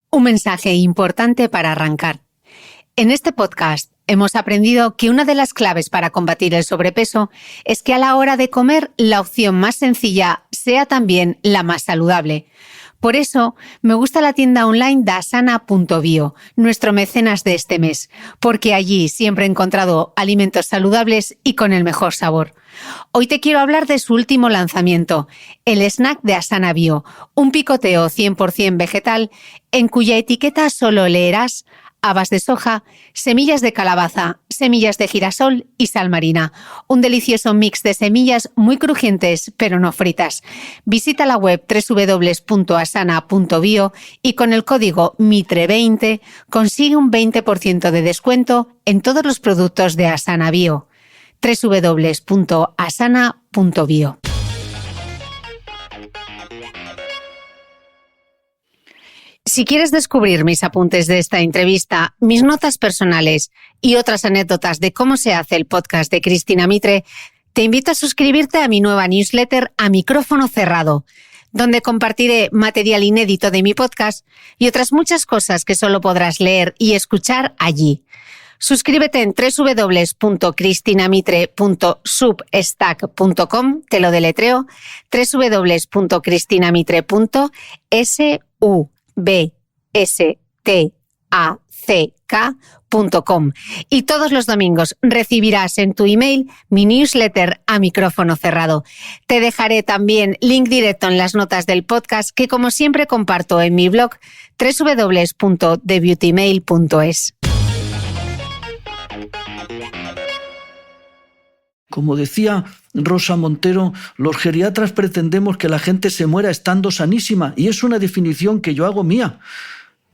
Un mensaje importante para arrancar. En este podcast hemos aprendido que una de las claves para combatir el sobrepeso es que a la hora de comer la opción más sencilla sea también la más saludable. Por eso me gusta la tienda online Dasana.bio, nuestro mecenas de este mes, porque allí siempre he encontrado alimentos saludables y con el mejor sabor. Hoy te quiero hablar de su último lanzamiento, el snack de Asana Bio, un picoteo 100% vegetal en cuya etiqueta solo leerás habas de soja, semillas de calabaza, semillas de girasol y sal marina. Un delicioso mix de semillas muy crujientes, pero no fritas. Visita la web www.asana.bio y con el código MITRE20 consigue un 20% de descuento en todos los productos de Asana Bio. www.asana.bio. Si quieres descubrir mis apuntes de esta entrevista, mis notas personales y otras anécdotas de cómo se hace el podcast de Cristina Mitre, te invito a suscribirte a mi nueva newsletter A Micrófono Cerrado, donde compartiré material inédito de mi podcast y otras muchas cosas que solo podrás leer y escuchar allí. Suscríbete en www.cristinamitre.substack.com, te lo deletreo, www.cristinamitre.substack.com. Y todos los domingos recibirás en tu email mi newsletter A Micrófono Cerrado. Te dejaré también link directo en las notas del podcast que, como siempre, comparto en mi blog www.thebeautymail.es. Como decía Rosa Montero, los geriatras pretendemos que la gente se muera estando sanísima, y es una definición que yo hago mía.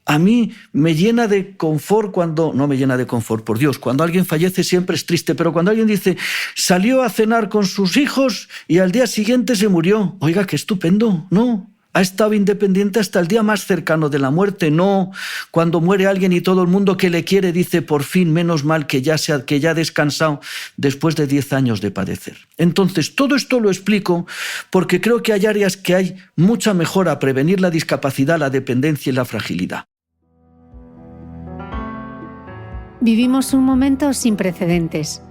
A mí me llena de confort no me llena de confort, por Dios, cuando alguien fallece siempre es triste, pero cuando alguien dice, salió a cenar con sus hijos y al día siguiente se murió, oiga, qué estupendo, ¿no? Ha estado independiente hasta el día más cercano de la muerte, no cuando muere alguien y todo el mundo que le quiere dice, por fin, menos mal que ya ha descansado después de 10 años de padecer. Entonces, todo esto lo explico porque creo que hay áreas que hay mucha mejora a prevenir la discapacidad, la dependencia y la fragilidad. Vivimos un momento sin precedentes,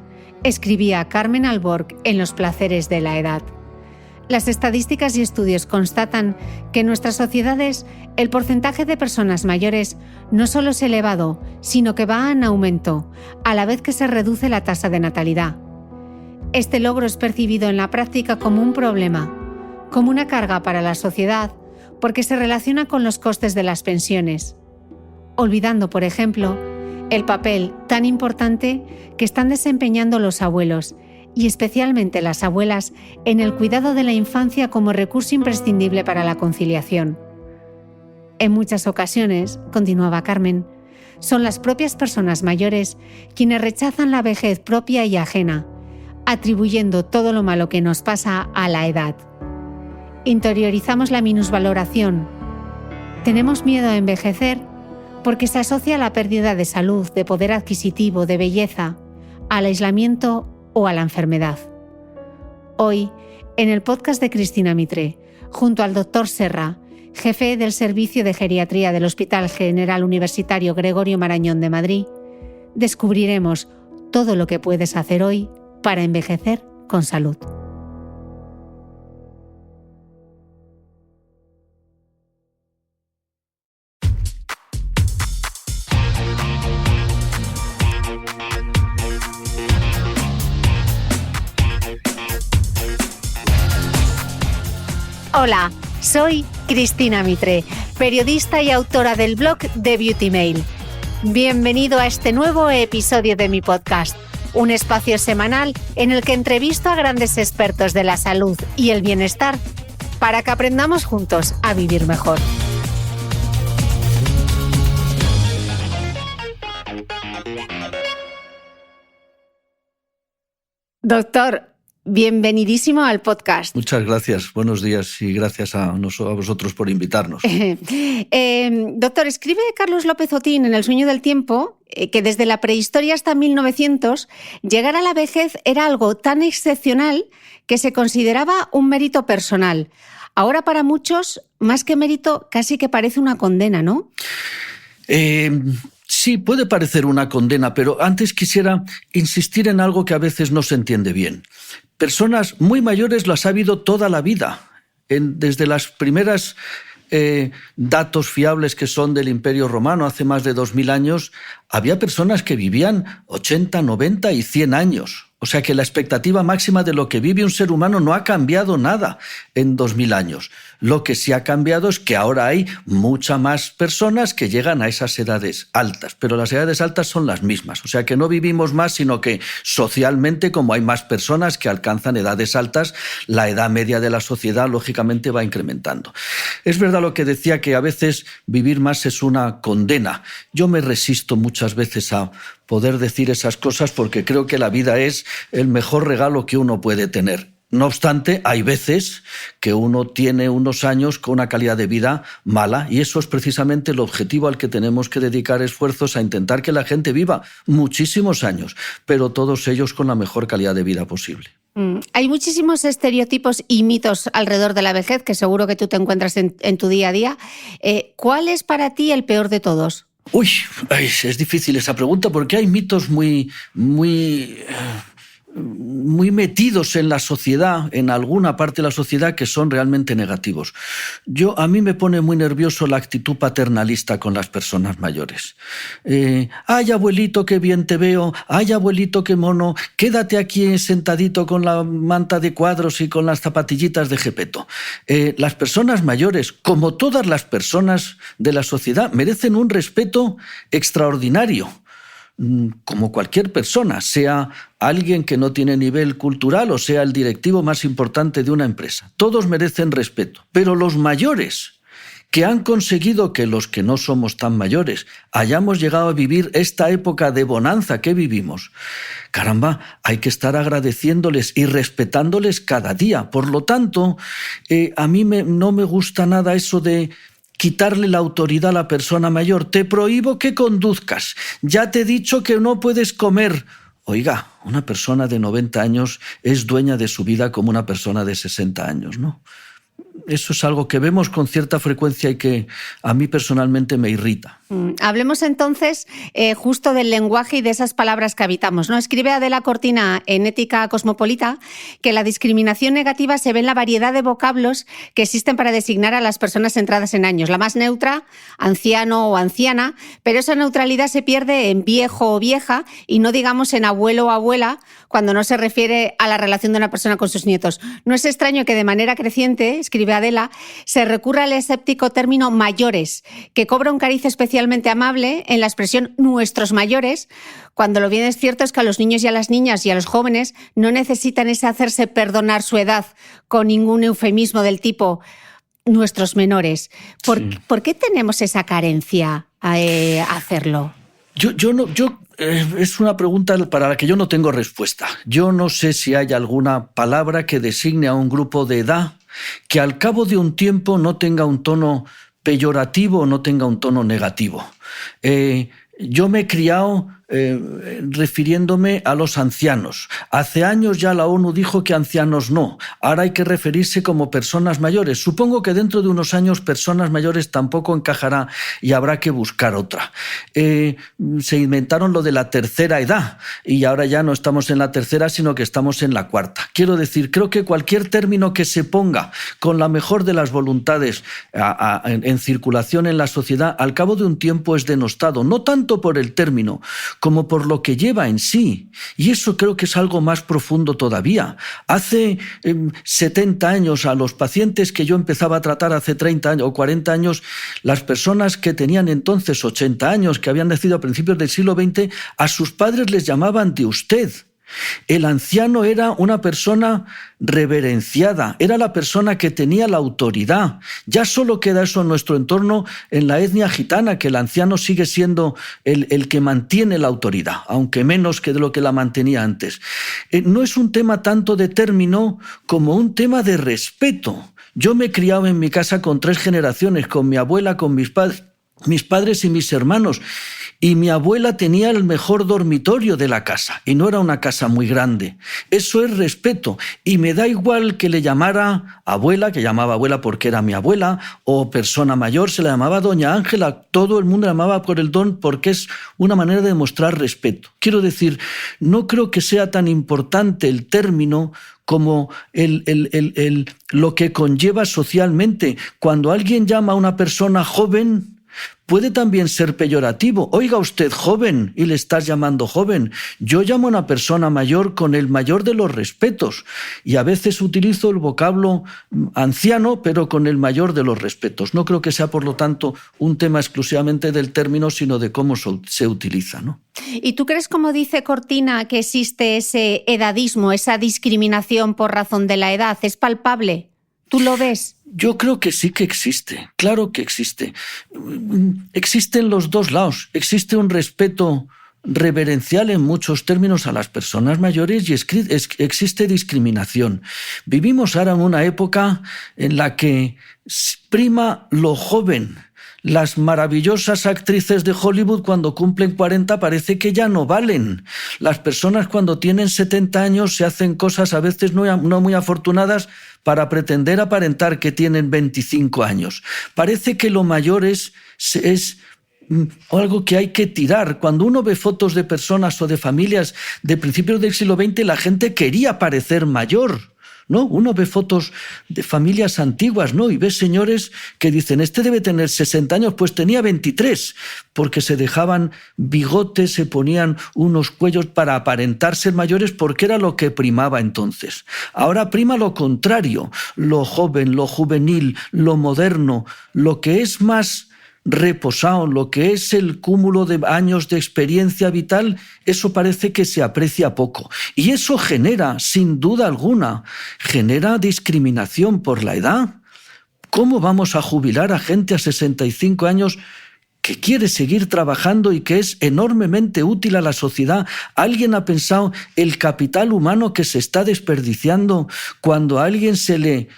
escribía Carmen Alborg en Los placeres de la edad. Las estadísticas y estudios constatan que en nuestras sociedades el porcentaje de personas mayores no solo es elevado, sino que va en aumento, a la vez que se reduce la tasa de natalidad. Este logro es percibido en la práctica como un problema, como una carga para la sociedad, porque se relaciona con los costes de las pensiones, olvidando, por ejemplo, el papel tan importante que están desempeñando los abuelos, y especialmente las abuelas, en el cuidado de la infancia como recurso imprescindible para la conciliación. En muchas ocasiones, continuaba Carmen, son las propias personas mayores quienes rechazan la vejez propia y ajena, atribuyendo todo lo malo que nos pasa a la edad. Interiorizamos la minusvaloración. Tenemos miedo a envejecer porque se asocia a la pérdida de salud, de poder adquisitivo, de belleza, al aislamiento o a la enfermedad. Hoy, en el podcast de Cristina Mitre, junto al Dr. Serra, jefe del Servicio de Geriatría del Hospital General Universitario Gregorio Marañón de Madrid, descubriremos todo lo que puedes hacer hoy para envejecer con salud. Hola, soy Cristina Mitre, periodista y autora del blog The Beauty Mail. Bienvenido a este nuevo episodio de mi podcast, un espacio semanal en el que entrevisto a grandes expertos de la salud y el bienestar para que aprendamos juntos a vivir mejor. Doctor, bienvenidísimo al podcast. Muchas gracias, buenos días y gracias a vosotros por invitarnos. Doctor, escribe Carlos López Otín en El sueño del tiempo que desde la prehistoria hasta 1900 llegar a la vejez era algo tan excepcional que se consideraba un mérito personal. Ahora para muchos, más que mérito, casi que parece una condena, ¿no? Sí, puede parecer una condena, pero antes quisiera insistir en algo que a veces no se entiende bien. Personas muy mayores las ha habido toda la vida, desde las primeras datos fiables que son del Imperio Romano hace más de 2000 años, había personas que vivían 80, 90 y 100 años. O sea que la expectativa máxima de lo que vive un ser humano no ha cambiado nada en 2000 años. Lo que sí ha cambiado es que ahora hay muchas más personas que llegan a esas edades altas, pero las edades altas son las mismas. O sea que no vivimos más, sino que socialmente, como hay más personas que alcanzan edades altas, la edad media de la sociedad lógicamente va incrementando. Es verdad lo que decía, que a veces vivir más es una condena. Yo me resisto muchas veces a poder decir esas cosas porque creo que la vida es el mejor regalo que uno puede tener. No obstante, hay veces que uno tiene unos años con una calidad de vida mala y eso es precisamente el objetivo al que tenemos que dedicar esfuerzos, a intentar que la gente viva muchísimos años, pero todos ellos con la mejor calidad de vida posible. Hay muchísimos estereotipos y mitos alrededor de la vejez que seguro que tú te encuentras en tu día a día. ¿Cuál es para ti el peor de todos? Uy, es difícil esa pregunta porque hay mitos muy metidos en la sociedad, en alguna parte de la sociedad, que son realmente negativos. A mí me pone muy nervioso la actitud paternalista con las personas mayores. Ay, abuelito, qué bien te veo. Ay, abuelito, qué mono. Quédate aquí sentadito con la manta de cuadros y con las zapatillitas de Gepetto. Las personas mayores, como todas las personas de la sociedad, merecen un respeto extraordinario. Como cualquier persona, sea alguien que no tiene nivel cultural o sea el directivo más importante de una empresa. Todos merecen respeto, pero los mayores, que han conseguido que los que no somos tan mayores hayamos llegado a vivir esta época de bonanza que vivimos, caramba, hay que estar agradeciéndoles y respetándoles cada día. Por lo tanto, a mí no me gusta nada eso de quitarle la autoridad a la persona mayor. Te prohíbo que conduzcas. Ya te he dicho que no puedes comer. Oiga, una persona de 90 años es dueña de su vida como una persona de 60 años, ¿no? Eso es algo que vemos con cierta frecuencia y que a mí personalmente me irrita. Hablemos entonces justo del lenguaje y de esas palabras que habitamos, ¿no? Escribe Adela Cortina en Ética Cosmopolita que la discriminación negativa se ve en la variedad de vocablos que existen para designar a las personas entradas en años. La más neutra, anciano o anciana, pero esa neutralidad se pierde en viejo o vieja y no digamos en abuelo o abuela cuando no se refiere a la relación de una persona con sus nietos. No es extraño que de manera creciente, escribe Adela, se recurra al escéptico término mayores, que cobra un cariz especialmente amable en la expresión nuestros mayores, cuando lo bien es cierto es que a los niños y a las niñas y a los jóvenes no necesitan ese hacerse perdonar su edad con ningún eufemismo del tipo nuestros menores. ¿Por qué tenemos esa carencia a hacerlo? Es una pregunta para la que yo no tengo respuesta. Yo no sé si hay alguna palabra que designe a un grupo de edad que al cabo de un tiempo no tenga un tono peyorativo o no tenga un tono negativo. Yo me he criado refiriéndome a los ancianos. Hace años ya la ONU dijo que ancianos no. Ahora hay que referirse como personas mayores. Supongo que dentro de unos años personas mayores tampoco encajará y habrá que buscar otra. Se inventaron lo de la tercera edad y ahora ya no estamos en la tercera, sino que estamos en la cuarta. Quiero decir, creo que cualquier término que se ponga con la mejor de las voluntades en circulación en la sociedad, al cabo de un tiempo es denostado, no tanto por el término, como por lo que lleva en sí. Y eso creo que es algo más profundo todavía. Hace 70 años, a los pacientes que yo empezaba a tratar hace 30 años o 40 años, las personas que tenían entonces 80 años, que habían nacido a principios del siglo XX, a sus padres les llamaban de usted. El anciano era una persona reverenciada, era la persona que tenía la autoridad. Ya solo queda eso en nuestro entorno, en la etnia gitana, que el anciano sigue siendo el que mantiene la autoridad, aunque menos que de lo que la mantenía antes. No es un tema tanto de término como un tema de respeto. Yo me he criado en mi casa con 3 generaciones, con mi abuela, con mis padres y mis hermanos. y mi abuela tenía el mejor dormitorio de la casa y no era una casa muy grande. Eso es respeto y me da igual que le llamara abuela, que llamaba abuela porque era mi abuela, o persona mayor, se la llamaba doña Ángela, todo el mundo la llamaba por el don porque es una manera de demostrar respeto. Quiero decir, no creo que sea tan importante el término como lo que conlleva socialmente. Cuando alguien llama a una persona joven, puede también ser peyorativo. Oiga usted, joven, y le estás llamando joven. Yo llamo a una persona mayor con el mayor de los respetos y a veces utilizo el vocablo anciano, pero con el mayor de los respetos. No creo que sea, por lo tanto, un tema exclusivamente del término, sino de cómo se utiliza, ¿no? ¿Y tú crees, como dice Cortina, que existe ese edadismo, esa discriminación por razón de la edad? ¿Es palpable? ¿Tú lo ves? Yo creo que sí que existe, claro que existe. Existen los dos lados. Existe un respeto reverencial en muchos términos a las personas mayores y existe discriminación. Vivimos ahora en una época en la que prima lo joven. Las maravillosas actrices de Hollywood cuando cumplen 40 parece que ya no valen. Las personas cuando tienen 70 años se hacen cosas a veces no muy afortunadas para pretender aparentar que tienen 25 años. Parece que lo mayor es algo que hay que tirar. Cuando uno ve fotos de personas o de familias de principios del siglo XX, la gente quería parecer mayor, ¿no? Uno ve fotos de familias antiguas, ¿no? Y ve señores que dicen, este debe tener 60 años, pues tenía 23, porque se dejaban bigotes, se ponían unos cuellos para aparentar ser mayores porque era lo que primaba entonces. Ahora prima lo contrario, lo joven, lo juvenil, lo moderno, lo que es más reposado, lo que es el cúmulo de años de experiencia vital, eso parece que se aprecia poco. Y eso genera, sin duda alguna, genera discriminación por la edad. ¿Cómo vamos a jubilar a gente a 65 años que quiere seguir trabajando y que es enormemente útil a la sociedad? ¿Alguien ha pensado el capital humano que se está desperdiciando cuando a alguien se le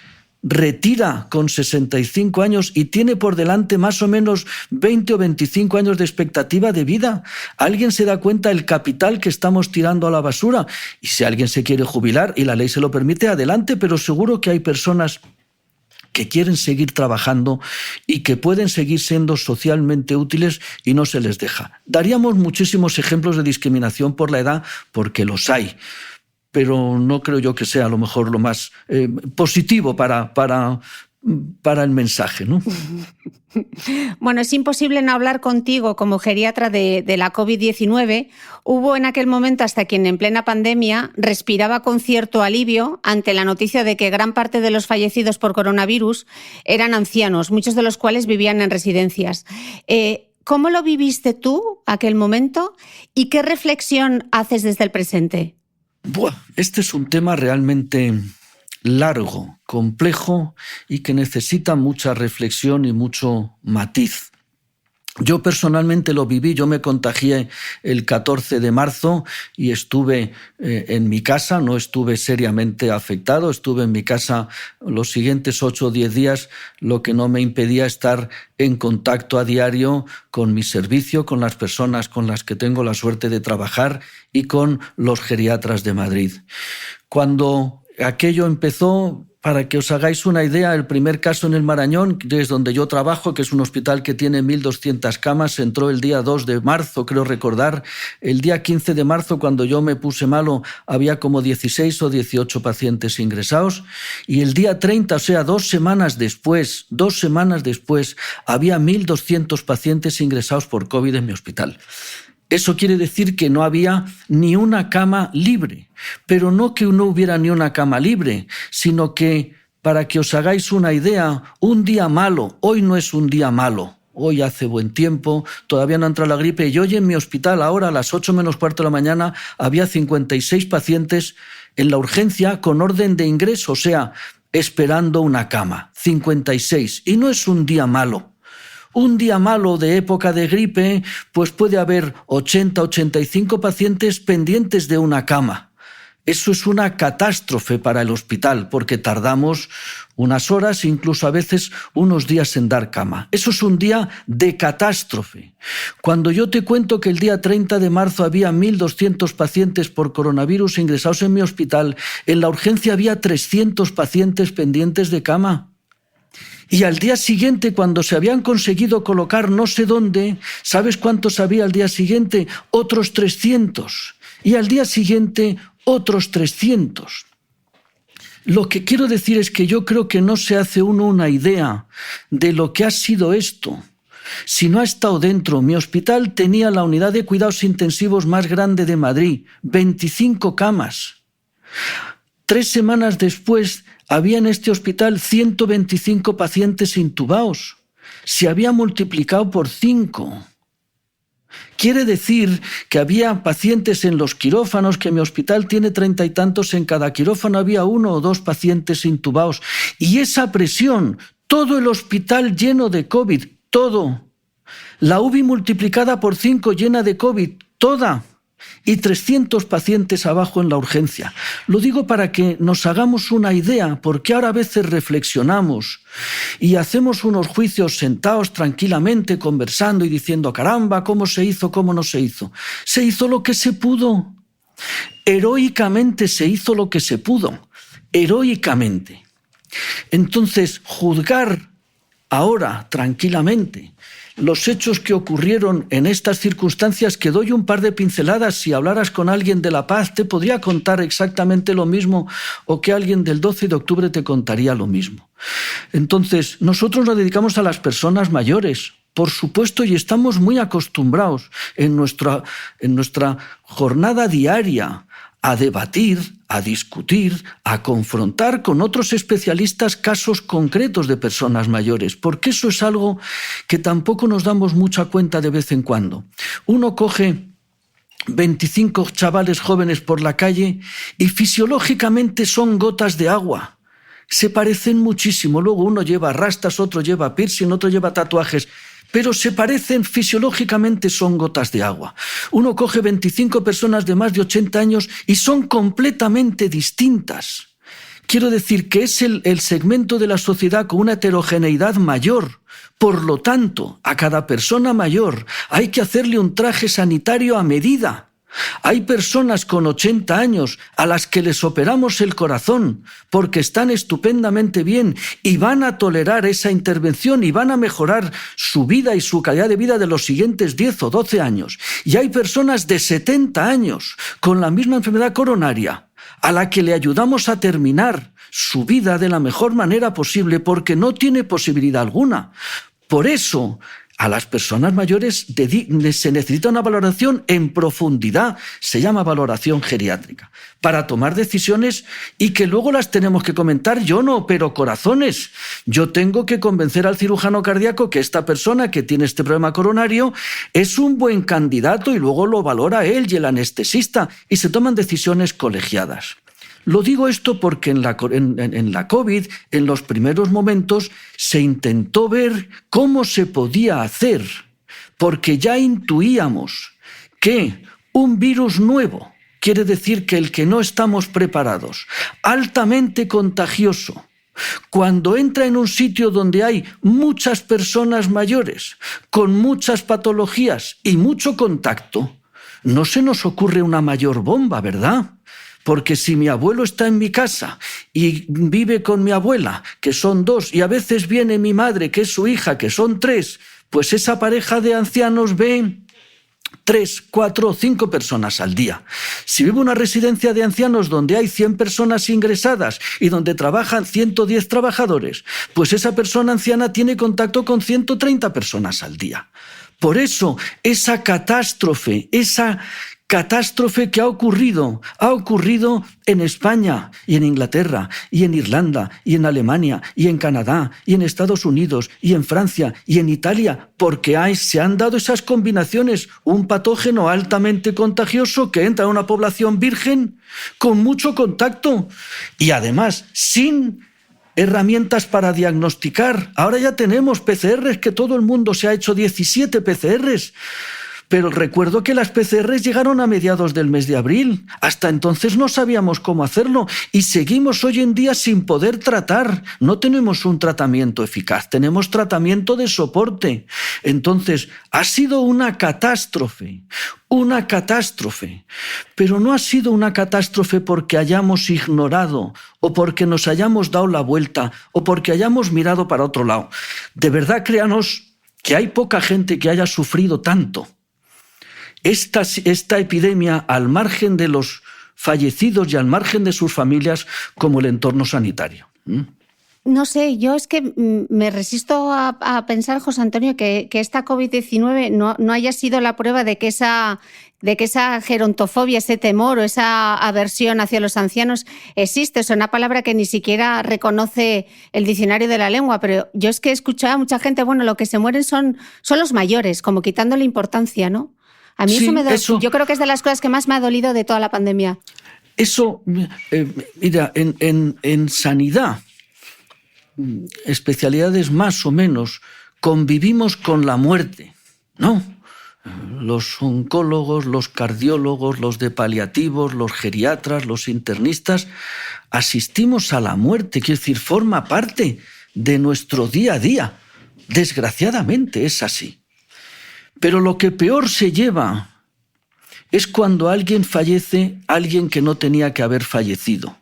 retira con 65 años y tiene por delante más o menos 20 o 25 años de expectativa de vida? ¿Alguien se da cuenta del capital que estamos tirando a la basura? Y si alguien se quiere jubilar y la ley se lo permite, adelante, pero seguro que hay personas que quieren seguir trabajando y que pueden seguir siendo socialmente útiles y no se les deja. Daríamos muchísimos ejemplos de discriminación por la edad porque los hay, pero no creo yo que sea a lo mejor lo más positivo para el mensaje, ¿no? Bueno, es imposible no hablar contigo como geriatra de la COVID-19. Hubo en aquel momento hasta quien en plena pandemia respiraba con cierto alivio ante la noticia de que gran parte de los fallecidos por coronavirus eran ancianos, muchos de los cuales vivían en residencias. ¿Cómo lo viviste tú aquel momento y qué reflexión haces desde el presente? Este es un tema realmente largo, complejo y que necesita mucha reflexión y mucho matiz. Yo personalmente lo viví, yo me contagié el 14 de marzo y estuve en mi casa, no estuve seriamente afectado, estuve en mi casa los siguientes 8 o 10 días, lo que no me impedía estar en contacto a diario con mi servicio, con las personas con las que tengo la suerte de trabajar y con los geriatras de Madrid. Cuando aquello empezó, para que os hagáis una idea, el primer caso en el Marañón, que es donde yo trabajo, que es un hospital que tiene 1.200 camas, entró el día 2 de marzo, creo recordar. El día 15 de marzo, cuando yo me puse malo, había como 16 o 18 pacientes ingresados. Y el día 30, o sea, 2 semanas después, había 1.200 pacientes ingresados por COVID en mi hospital. Eso quiere decir que no había ni una cama libre, pero no que no hubiera ni una cama libre, sino que, para que os hagáis una idea, un día malo, hoy no es un día malo, hoy hace buen tiempo, todavía no ha entrado la gripe, y hoy en mi hospital, ahora a las 8 menos cuarto de la mañana, había 56 pacientes en la urgencia con orden de ingreso, o sea, esperando una cama, 56, y no es un día malo. Un día malo de época de gripe, pues puede haber 80, 85 pacientes pendientes de una cama. Eso es una catástrofe para el hospital, porque tardamos unas horas, incluso a veces unos días en dar cama. Eso es un día de catástrofe. Cuando yo te cuento que el día 30 de marzo había 1.200 pacientes por coronavirus ingresados en mi hospital, en la urgencia había 300 pacientes pendientes de cama. Y al día siguiente, cuando se habían conseguido colocar no sé dónde, ¿sabes cuántos había al día siguiente? Otros 300. Y al día siguiente, otros 300. Lo que quiero decir es que yo creo que no se hace uno una idea de lo que ha sido esto. Si no ha estado dentro, mi hospital tenía la unidad de cuidados intensivos más grande de Madrid, 25 camas. 3 semanas después había en este hospital 125 pacientes intubados. Se había multiplicado por 5. Quiere decir que había pacientes en los quirófanos, que mi hospital tiene 30 y tantos, en cada quirófano había 1 o 2 pacientes intubados. Y esa presión, todo el hospital lleno de COVID, todo. La UBI multiplicada por 5 llena de COVID, toda. Y 300 pacientes abajo en la urgencia. Lo digo para que nos hagamos una idea, porque ahora a veces reflexionamos y hacemos unos juicios sentados tranquilamente, conversando y diciendo, caramba, ¿cómo se hizo, cómo no se hizo? Se hizo lo que se pudo. Heroicamente se hizo lo que se pudo. Heroicamente. Entonces, juzgar ahora, tranquilamente, los hechos que ocurrieron en estas circunstancias, que doy un par de pinceladas, si hablaras con alguien de La Paz te podría contar exactamente lo mismo, o que alguien del 12 de octubre te contaría lo mismo. Entonces, nosotros nos dedicamos a las personas mayores, por supuesto, y estamos muy acostumbrados en nuestra jornada diaria a debatir, a discutir, a confrontar con otros especialistas casos concretos de personas mayores, porque eso es algo que tampoco nos damos mucha cuenta de vez en cuando. Uno coge 25 chavales jóvenes por la calle y fisiológicamente son gotas de agua. Se parecen muchísimo. Luego uno lleva rastas, otro lleva piercing, otro lleva tatuajes, pero se parecen fisiológicamente, son gotas de agua. Uno coge 25 personas de más de 80 años y son completamente distintas. Quiero decir que es el segmento de la sociedad con una heterogeneidad mayor. Por lo tanto, a cada persona mayor hay que hacerle un traje sanitario a medida. Hay personas con 80 años a las que les operamos el corazón porque están estupendamente bien y van a tolerar esa intervención y van a mejorar su vida y su calidad de vida de los siguientes 10 o 12 años. Y hay personas de 70 años con la misma enfermedad coronaria a la que le ayudamos a terminar su vida de la mejor manera posible porque no tiene posibilidad alguna. Por eso, a las personas mayores se necesita una valoración en profundidad, se llama valoración geriátrica, para tomar decisiones y que luego las tenemos que comentar. Yo no opero corazones, yo tengo que convencer al cirujano cardíaco que esta persona que tiene este problema coronario es un buen candidato y luego lo valora él y el anestesista y se toman decisiones colegiadas. Lo digo esto porque en la COVID, en los primeros momentos, se intentó ver cómo se podía hacer, porque ya intuíamos que un virus nuevo, quiere decir que el que no estamos preparados, altamente contagioso, cuando entra en un sitio donde hay muchas personas mayores, con muchas patologías y mucho contacto, no se nos ocurre una mayor bomba, ¿verdad? Porque si mi abuelo está en mi casa y vive con mi abuela, que son 2, y a veces viene mi madre, que es su hija, que son 3, pues esa pareja de ancianos ve 3, 4 o 5 personas al día. Si vive una residencia de ancianos donde hay 100 personas ingresadas y donde trabajan 110 trabajadores, pues esa persona anciana tiene contacto con 130 personas al día. Por eso, esa catástrofe que ha ocurrido en España y en Inglaterra y en Irlanda y en Alemania y en Canadá y en Estados Unidos y en Francia y en Italia, porque se han dado esas combinaciones, un patógeno altamente contagioso que entra en una población virgen con mucho contacto y además sin herramientas para diagnosticar. Ahora ya tenemos PCRs, que todo el mundo se ha hecho 17 PCRs. Pero recuerdo que las PCRs llegaron a mediados del mes de abril. Hasta entonces no sabíamos cómo hacerlo y seguimos hoy en día sin poder tratar. No tenemos un tratamiento eficaz, tenemos tratamiento de soporte. Entonces, ha sido una catástrofe. Pero no ha sido una catástrofe porque hayamos ignorado o porque nos hayamos dado la vuelta o porque hayamos mirado para otro lado. De verdad, créanos que hay poca gente que haya sufrido tanto esta epidemia al margen de los fallecidos y al margen de sus familias como el entorno sanitario. No sé, yo es que me resisto a pensar, José Antonio, que esta COVID-19 no haya sido la prueba de que esa gerontofobia, ese temor o esa aversión hacia los ancianos existe. Es una palabra que ni siquiera reconoce el diccionario de la lengua, pero yo es que he escuchado a mucha gente, bueno, lo que se mueren son los mayores, como quitándole importancia, ¿no? A mí sí, eso yo creo que es de las cosas que más me ha dolido de toda la pandemia. Eso, mira, en sanidad, especialidades más o menos, convivimos con la muerte, ¿no? Los oncólogos, los cardiólogos, los de paliativos, los geriatras, los internistas, asistimos a la muerte, quiero decir, forma parte de nuestro día a día. Desgraciadamente es así. Pero lo que peor se lleva es cuando alguien fallece, alguien que no tenía que haber fallecido.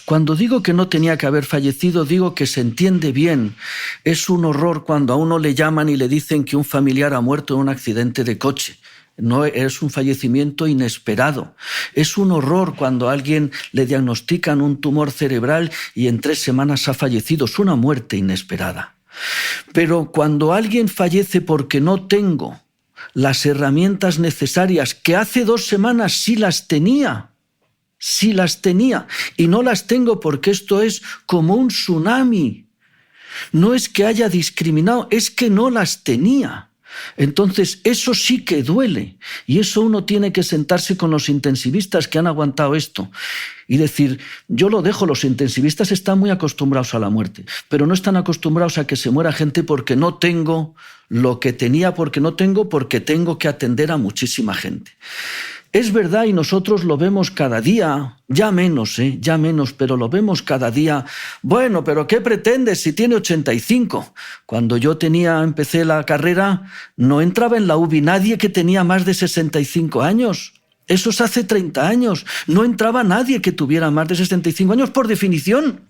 Cuando digo que no tenía que haber fallecido, digo que se entiende bien. Es un horror cuando a uno le llaman y le dicen que un familiar ha muerto en un accidente de coche. No es un fallecimiento inesperado. Es un horror cuando a alguien le diagnostican un tumor cerebral y en 3 semanas ha fallecido. Es una muerte inesperada. Pero cuando alguien fallece porque no tengo las herramientas necesarias, que hace 2 semanas sí las tenía, y no las tengo porque esto es como un tsunami. No es que haya discriminado, es que no las tenía. Entonces, eso sí que duele. Y eso uno tiene que sentarse con los intensivistas que han aguantado esto y decir, yo lo dejo, los intensivistas están muy acostumbrados a la muerte, pero no están acostumbrados a que se muera gente porque no tengo lo que tenía, porque tengo que atender a muchísima gente. Es verdad, y nosotros lo vemos cada día, ya menos, pero lo vemos cada día. Bueno, pero ¿qué pretendes si tiene 85? Cuando yo empecé la carrera, no entraba en la UBI nadie que tenía más de 65 años. Eso es hace 30 años. No entraba nadie que tuviera más de 65 años por definición.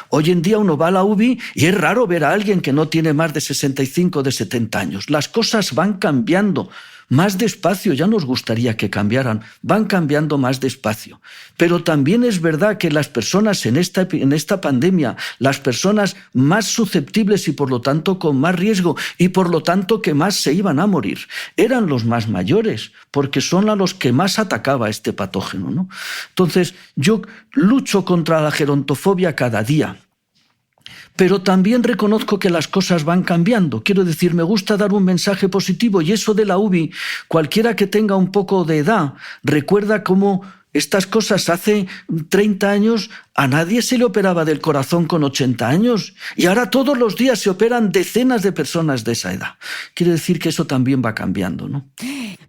Hoy en día uno va a la UBI y es raro ver a alguien que no tiene más de 65 o de 70 años. Las cosas van cambiando más despacio, ya nos gustaría que cambiaran, van cambiando más despacio. Pero también es verdad que las personas en esta pandemia, las personas más susceptibles y por lo tanto con más riesgo y por lo tanto que más se iban a morir, eran los más mayores, porque son a los que más atacaba este patógeno, ¿no? Entonces, yo lucho contra la gerontofobia cada día. Pero también reconozco que las cosas van cambiando. Quiero decir, me gusta dar un mensaje positivo y eso de la UBI, cualquiera que tenga un poco de edad, recuerda cómo estas cosas hace 30 años a nadie se le operaba del corazón con 80 años y ahora todos los días se operan decenas de personas de esa edad. Quiero decir que eso también va cambiando, ¿no?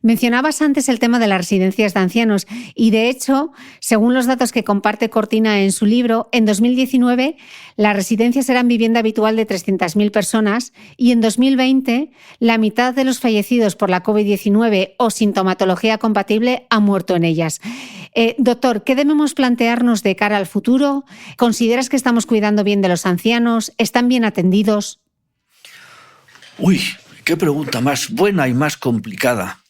Mencionabas antes el tema de las residencias de ancianos y, de hecho, según los datos que comparte Cortina en su libro, en 2019 las residencias eran vivienda habitual de 300.000 personas y en 2020 la mitad de los fallecidos por la COVID-19 o sintomatología compatible han muerto en ellas. Doctor, ¿qué debemos plantearnos de cara al futuro? ¿Consideras que estamos cuidando bien de los ancianos? ¿Están bien atendidos? Uy, qué pregunta más buena y más complicada.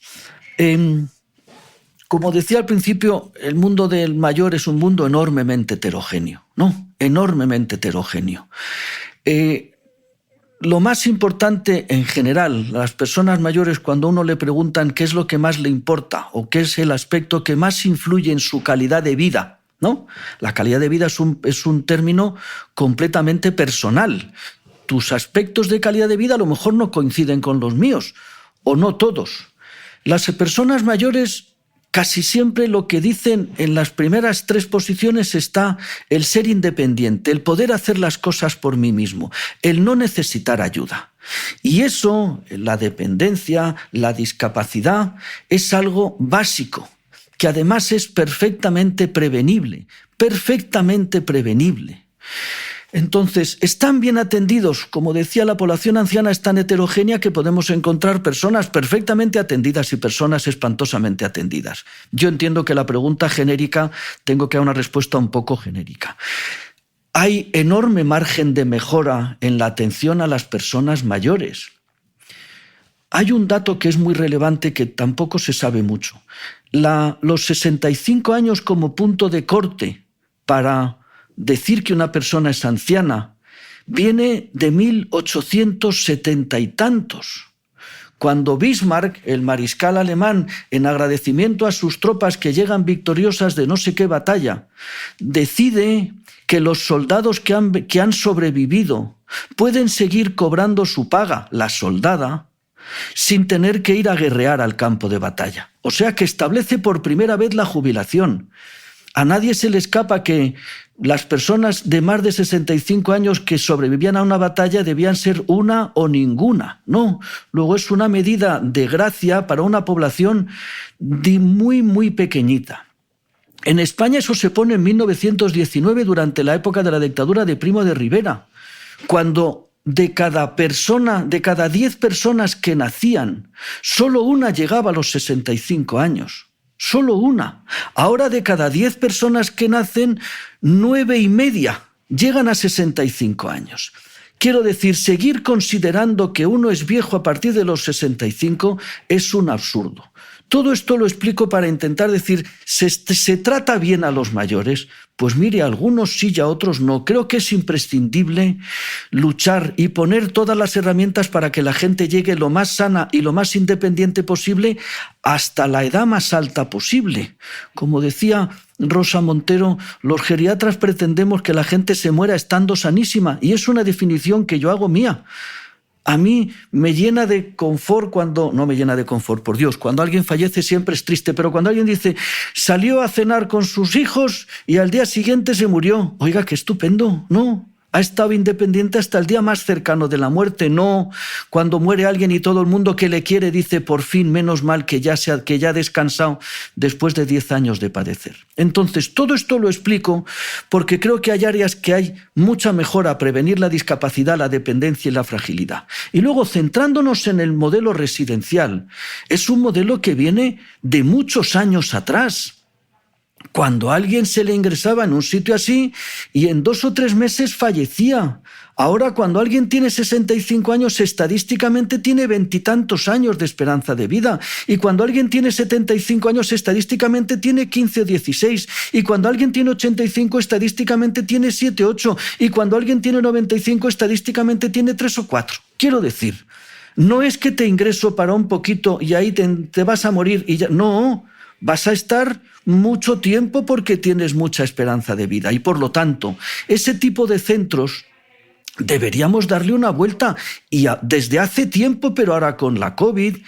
Como decía al principio, el mundo del mayor es un mundo enormemente heterogéneo, ¿no? Enormemente heterogéneo. Lo más importante en general, a las personas mayores, cuando uno le preguntan qué es lo que más le importa o qué es el aspecto que más influye en su calidad de vida, ¿no? La calidad de vida es un término completamente personal. Tus aspectos de calidad de vida a lo mejor no coinciden con los míos, o no todos. Las personas mayores casi siempre lo que dicen en las primeras 3 posiciones está el ser independiente, el poder hacer las cosas por mí mismo, el no necesitar ayuda. Y eso, la dependencia, la discapacidad, es algo básico, que además es perfectamente prevenible, perfectamente prevenible. Entonces, están bien atendidos. Como decía, la población anciana es tan heterogénea que podemos encontrar personas perfectamente atendidas y personas espantosamente atendidas. Yo entiendo que la pregunta genérica, tengo que dar una respuesta un poco genérica. Hay enorme margen de mejora en la atención a las personas mayores. Hay un dato que es muy relevante que tampoco se sabe mucho. Los 65 años como punto de corte para decir que una persona es anciana viene de 1870 y tantos, cuando Bismarck, el mariscal alemán, en agradecimiento a sus tropas que llegan victoriosas de no sé qué batalla, decide que los soldados que han sobrevivido pueden seguir cobrando su paga, la soldada, sin tener que ir a guerrear al campo de batalla. O sea que establece por primera vez la jubilación. A nadie se le escapa que las personas de más de 65 años que sobrevivían a una batalla debían ser una o ninguna. No, luego es una medida de gracia para una población muy, muy pequeñita. En España eso se pone en 1919 durante la época de la dictadura de Primo de Rivera, cuando de cada 10 personas que nacían, solo una llegaba a los 65 años. Solo una. Ahora de cada 10 personas que nacen, 9,5 llegan a 65 años. Quiero decir, seguir considerando que uno es viejo a partir de los 65 es un absurdo. Todo esto lo explico para intentar decir, ¿se trata bien a los mayores? Pues mire, a algunos sí y a otros no. Creo que es imprescindible luchar y poner todas las herramientas para que la gente llegue lo más sana y lo más independiente posible hasta la edad más alta posible. Como decía Rosa Montero, los geriatras pretendemos que la gente se muera estando sanísima, y es una definición que yo hago mía. A mí me llena de confort no me llena de confort, por Dios, cuando alguien fallece siempre es triste, pero cuando alguien dice, salió a cenar con sus hijos y al día siguiente se murió. Oiga, qué estupendo, ¿no? Ha estado independiente hasta el día más cercano de la muerte, no. Cuando muere alguien y todo el mundo que le quiere dice, por fin, menos mal que ya ha descansado después de 10 años de padecer. Entonces, todo esto lo explico porque creo que hay áreas que hay mucha mejora a prevenir la discapacidad, la dependencia y la fragilidad. Y luego, centrándonos en el modelo residencial, es un modelo que viene de muchos años atrás, cuando a alguien se le ingresaba en un sitio así y en 2 o 3 meses fallecía. Ahora, cuando alguien tiene 65 años, estadísticamente tiene 20 y tantos años de esperanza de vida. Y cuando alguien tiene 75 años, estadísticamente tiene 15 o 16. Y cuando alguien tiene 85, estadísticamente tiene 7 o 8. Y cuando alguien tiene 95, estadísticamente tiene 3 o 4. Quiero decir, no es que te ingreso para un poquito y ahí te vas a morir y ya. No, vas a estar mucho tiempo porque tienes mucha esperanza de vida. Y por lo tanto, ese tipo de centros deberíamos darle una vuelta. Y desde hace tiempo, pero ahora con la COVID,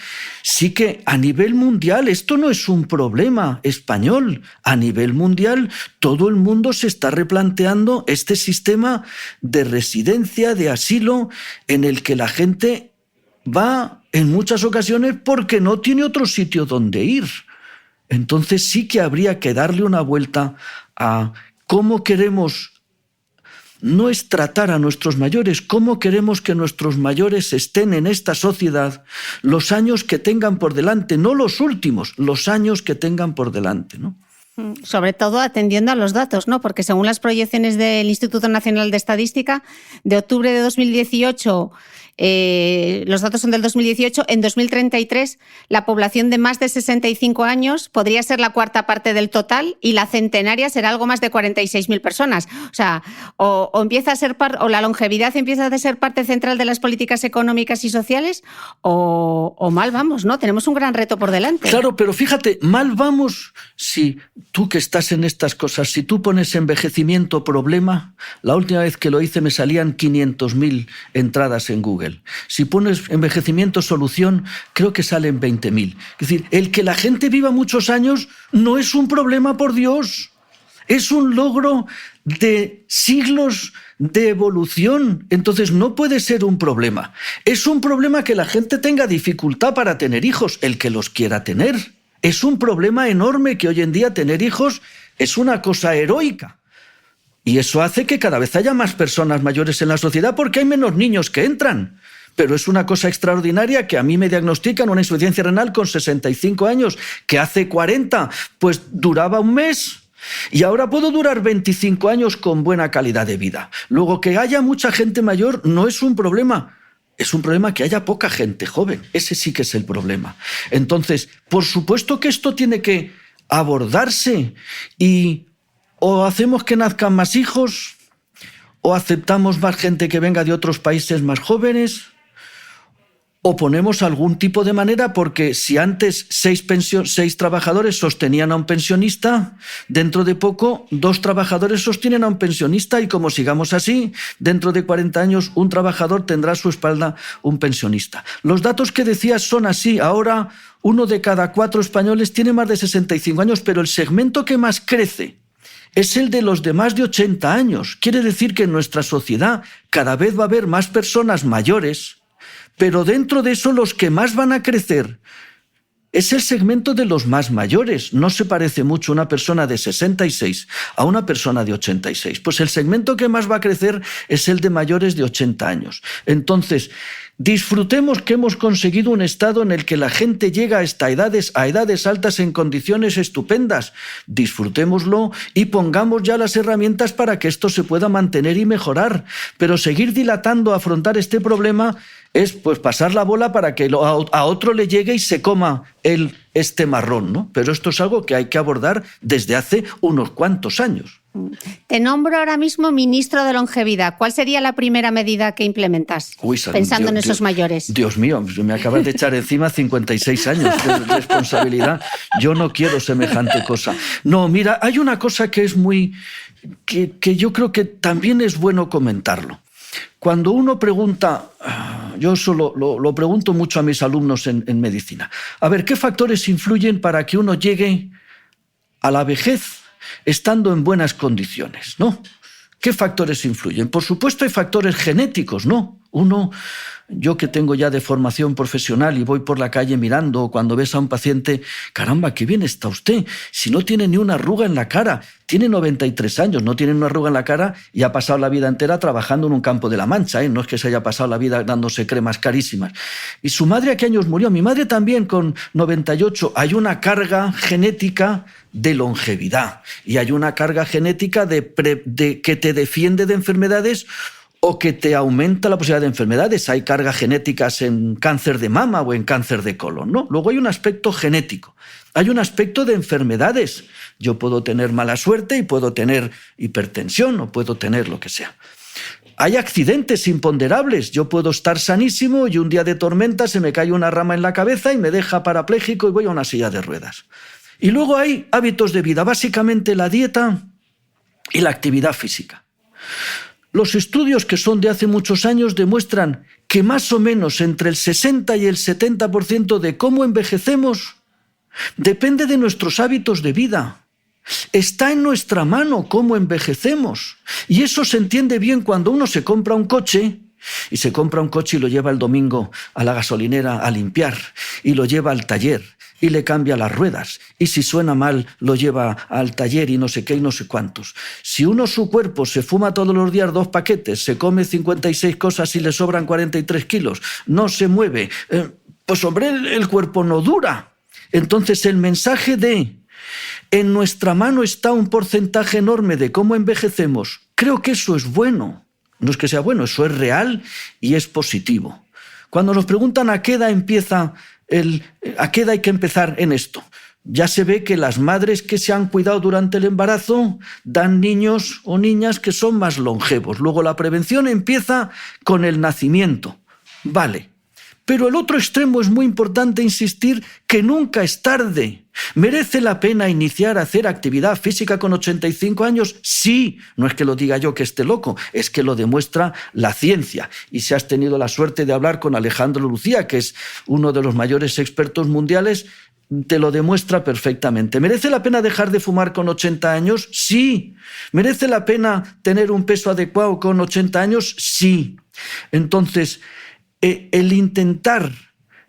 sí que a nivel mundial, esto no es un problema español. A nivel mundial, todo el mundo se está replanteando este sistema de residencia, de asilo, en el que la gente va en muchas ocasiones porque no tiene otro sitio donde ir. Entonces sí que habría que darle una vuelta a cómo queremos no es tratar a nuestros mayores, cómo queremos que nuestros mayores estén en esta sociedad los años que tengan por delante, no los últimos, los años que tengan por delante, ¿no? Sobre todo atendiendo a los datos, ¿no? Porque según las proyecciones del Instituto Nacional de Estadística, de octubre de 2018, los datos son del 2018, en 2033 la población de más de 65 años podría ser la 1/4 parte del total y la centenaria será algo más de 46.000 personas. O sea, o empieza a ser o la longevidad empieza a ser parte central de las políticas económicas y sociales o mal vamos, ¿no? Tenemos un gran reto por delante. Claro, pero fíjate, mal vamos si tú que estás en estas cosas, si tú pones envejecimiento problema, la última vez que lo hice me salían 500.000 entradas en Google. Google. Si pones envejecimiento solución, creo que salen 20.000. Es decir, el que la gente viva muchos años no es un problema, por Dios. Es un logro de siglos de evolución. Entonces no puede ser un problema. Es un problema que la gente tenga dificultad para tener hijos, el que los quiera tener. Es un problema enorme que hoy en día tener hijos es una cosa heroica. Y eso hace que cada vez haya más personas mayores en la sociedad porque hay menos niños que entran. Pero es una cosa extraordinaria que a mí me diagnostican una insuficiencia renal con 65 años, que hace 40 pues duraba un mes. Y ahora puedo durar 25 años con buena calidad de vida. Luego, que haya mucha gente mayor no es un problema. Es un problema que haya poca gente joven. Ese sí que es el problema. Entonces, por supuesto que esto tiene que abordarse y o hacemos que nazcan más hijos o aceptamos más gente que venga de otros países más jóvenes o ponemos algún tipo de manera, porque si antes 6 trabajadores sostenían a un pensionista, dentro de poco 2 trabajadores sostienen a un pensionista y como sigamos así, dentro de 40 años un trabajador tendrá a su espalda un pensionista. Los datos que decías son así. Ahora 1 de cada 4 españoles tiene más de 65 años, pero el segmento que más crece es el de los de más de 80 años. Quiere decir que en nuestra sociedad cada vez va a haber más personas mayores, pero dentro de eso los que más van a crecer es el segmento de los más mayores. No se parece mucho una persona de 66 a una persona de 86. Pues el segmento que más va a crecer es el de mayores de 80 años. Entonces, disfrutemos que hemos conseguido un estado en el que la gente llega a edades altas en condiciones estupendas. Disfrutémoslo y pongamos ya las herramientas para que esto se pueda mantener y mejorar. Pero seguir dilatando a afrontar este problema es pues pasar la bola para que a otro le llegue y se coma este marrón, ¿no? Pero esto es algo que hay que abordar desde hace unos cuantos años. Te nombro ahora mismo ministro de Longevidad. ¿Cuál sería la primera medida que implementas pensando en esos mayores? Dios mío, me acabas de echar encima 56 años de responsabilidad. Yo no quiero semejante cosa. No, mira, hay una cosa que es que yo creo que también es bueno comentarlo. Cuando uno pregunta, yo eso lo pregunto mucho a mis alumnos en medicina, a ver, ¿qué factores influyen para que uno llegue a la vejez estando en buenas condiciones, ¿no? ¿Qué factores influyen? Por supuesto hay factores genéticos, ¿no? Yo que tengo ya de formación profesional y voy por la calle mirando, cuando ves a un paciente, caramba, qué bien está usted, si no tiene ni una arruga en la cara, tiene 93 años, no tiene una arruga en la cara y ha pasado la vida entera trabajando en un campo de la Mancha, ¿eh? No es que se haya pasado la vida dándose cremas carísimas. ¿Y su madre a qué años murió? Mi madre también con 98. Hay una carga genética de longevidad y hay una carga genética de que te defiende de enfermedades o que te aumenta la posibilidad de enfermedades. Hay cargas genéticas en cáncer de mama o en cáncer de colon, ¿no? Luego hay un aspecto genético, hay un aspecto de enfermedades. Yo puedo tener mala suerte y puedo tener hipertensión o puedo tener lo que sea. Hay accidentes imponderables. Yo puedo estar sanísimo y un día de tormenta se me cae una rama en la cabeza y me deja parapléjico y voy a una silla de ruedas. Y luego hay hábitos de vida, básicamente la dieta y la actividad física. Los estudios que son de hace muchos años demuestran que más o menos entre el 60 y el 70% de cómo envejecemos depende de nuestros hábitos de vida. Está en nuestra mano cómo envejecemos. Y eso se entiende bien cuando uno se compra un coche y se compra un coche y lo lleva el domingo a la gasolinera a limpiar y lo lleva al taller y le cambia las ruedas, y si suena mal lo lleva al taller y no sé qué y no sé cuántos. Si uno su cuerpo se fuma todos los días 2 paquetes, se come 56 cosas y le sobran 43 kilos, no se mueve, pues hombre, el cuerpo no dura. Entonces el mensaje de en nuestra mano está un porcentaje enorme de cómo envejecemos, creo que eso es bueno. No es que sea bueno, eso es real y es positivo. Cuando nos preguntan a qué edad ¿a qué edad hay que empezar en esto? Ya se ve que las madres que se han cuidado durante el embarazo dan niños o niñas que son más longevos. Luego la prevención empieza con el nacimiento. Vale, Pero el otro extremo es muy importante insistir que nunca es tarde. ¿Merece la pena iniciar a hacer actividad física con 85 años? Sí, no es que lo diga yo que esté loco, es que lo demuestra la ciencia. Y si has tenido la suerte de hablar con Alejandro Lucía, que es uno de los mayores expertos mundiales, te lo demuestra perfectamente. ¿Merece la pena dejar de fumar con 80 años? Sí. ¿Merece la pena tener un peso adecuado con 80 años? Sí. Entonces, el intentar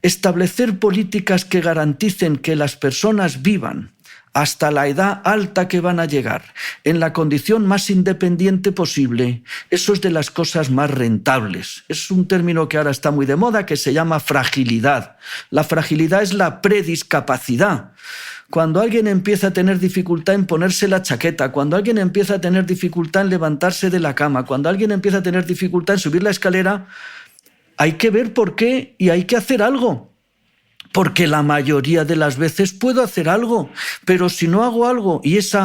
establecer políticas que garanticen que las personas vivan hasta la edad alta que van a llegar, en la condición más independiente posible, eso es de las cosas más rentables. Es un término que ahora está muy de moda, que se llama fragilidad. La fragilidad es la prediscapacidad. Cuando alguien empieza a tener dificultad en ponerse la chaqueta, cuando alguien empieza a tener dificultad en levantarse de la cama, cuando alguien empieza a tener dificultad en subir la escalera, hay que ver por qué y hay que hacer algo. Porque la mayoría de las veces puedo hacer algo, pero si no hago algo y ese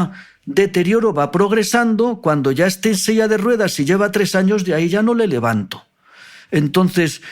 deterioro va progresando, cuando ya esté en silla de ruedas y lleva 3 años, de ahí ya no le levanto. Entonces,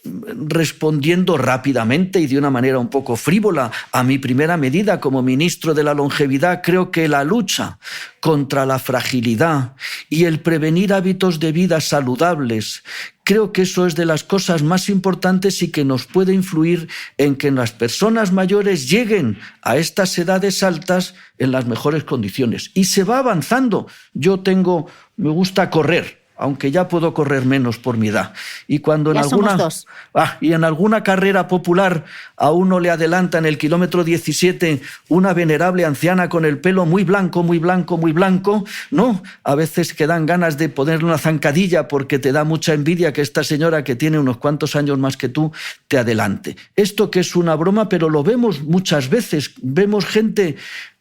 respondiendo rápidamente y de una manera un poco frívola a mi primera medida como ministro de la longevidad, creo que la lucha contra la fragilidad y el prevenir hábitos de vida saludables, creo que eso es de las cosas más importantes y que nos puede influir en que las personas mayores lleguen a estas edades altas en las mejores condiciones. Y se va avanzando. Me gusta correr, aunque ya puedo correr menos por mi edad. Y cuando en alguna carrera popular a uno le adelanta en el kilómetro 17 una venerable anciana con el pelo muy blanco, muy blanco, muy blanco, ¿no? A veces que dan ganas de ponerle una zancadilla porque te da mucha envidia que esta señora que tiene unos cuantos años más que tú te adelante. Esto que es una broma, pero lo vemos muchas veces. Vemos gente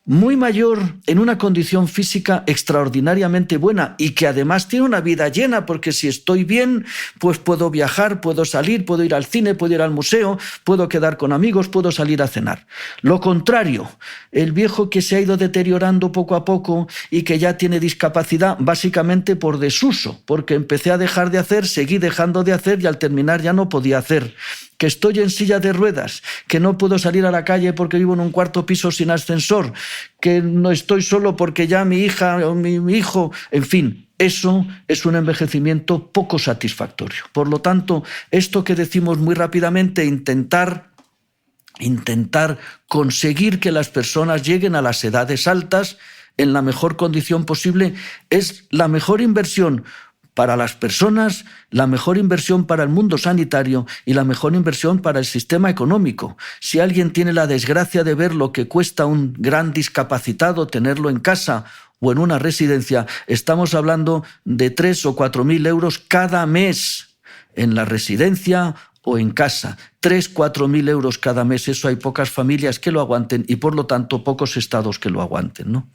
muy mayor en una condición física extraordinariamente buena y que además tiene una vida llena, porque si estoy bien, pues puedo viajar, puedo salir, puedo ir al cine, puedo ir al museo, puedo quedar con amigos, puedo salir a cenar. Lo contrario, el viejo que se ha ido deteriorando poco a poco y que ya tiene discapacidad básicamente por desuso, porque empecé a dejar de hacer, seguí dejando de hacer y al terminar ya no podía hacer. Que estoy en silla de ruedas, que no puedo salir a la calle porque vivo en un 4º piso sin ascensor, que no estoy solo porque ya mi hija o mi hijo, en fin, eso es un envejecimiento poco satisfactorio. Por lo tanto, esto que decimos muy rápidamente, intentar conseguir que las personas lleguen a las edades altas en la mejor condición posible, es la mejor inversión para las personas, la mejor inversión para el mundo sanitario y la mejor inversión para el sistema económico. Si alguien tiene la desgracia de ver lo que cuesta un gran discapacitado tenerlo en casa o en una residencia, estamos hablando de 3.000 o 4.000 euros cada mes en la residencia o en casa. 3.000 o 4.000 euros cada mes, eso hay pocas familias que lo aguanten y por lo tanto pocos estados que lo aguanten, ¿no?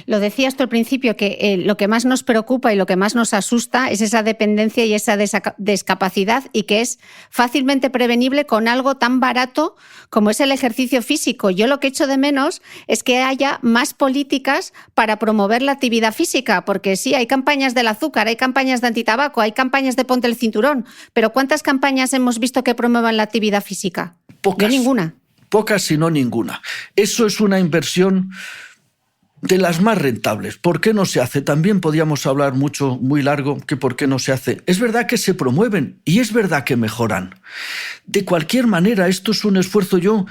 Lo decías tú al principio, que lo que más nos preocupa y lo que más nos asusta es esa dependencia y esa discapacidad, y que es fácilmente prevenible con algo tan barato como es el ejercicio físico. Yo lo que echo de menos es que haya más políticas para promover la actividad física, porque sí, hay campañas del azúcar, hay campañas de antitabaco, hay campañas de ponte el cinturón, pero ¿cuántas campañas hemos visto que promuevan la actividad física? Pocas. Yo ninguna. Pocas, si no ninguna. Eso es una inversión de las más rentables. ¿Por qué no se hace? También podríamos hablar mucho, muy largo, que por qué no se hace. Es verdad que se promueven y es verdad que mejoran. De cualquier manera, esto es un esfuerzo. Yo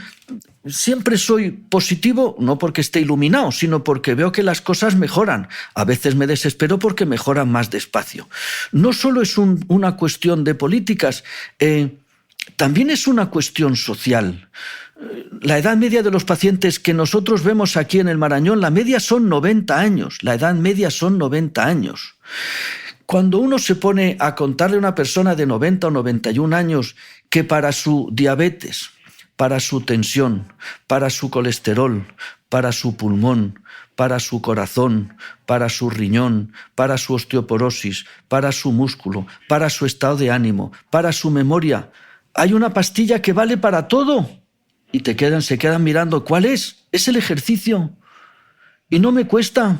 siempre soy positivo, no porque esté iluminado, sino porque veo que las cosas mejoran. A veces me desespero porque mejoran más despacio. No solo es una cuestión de políticas, también es una cuestión social. La edad media de los pacientes que nosotros vemos aquí en el Marañón, la media son 90 años. La edad media son 90 años. Cuando uno se pone a contarle a una persona de 90 o 91 años que para su diabetes, para su tensión, para su colesterol, para su pulmón, para su corazón, para su riñón, para su osteoporosis, para su músculo, para su estado de ánimo, para su memoria, hay una pastilla que vale para todo. Y se quedan mirando, ¿cuál es? Es el ejercicio. Y no me cuesta.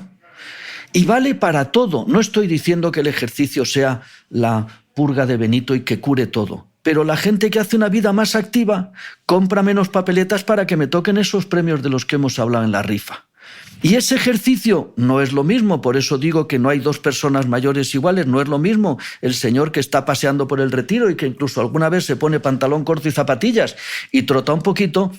Y vale para todo. No estoy diciendo que el ejercicio sea la purga de Benito y que cure todo. pero la gente que hace una vida más activa compra menos papeletas para que me toquen esos premios de los que hemos hablado en la rifa. Y ese ejercicio no es lo mismo, por eso digo que no hay dos personas mayores iguales, no es lo mismo el señor que está paseando por el Retiro y que incluso alguna vez se pone pantalón corto y zapatillas y trota un poquito,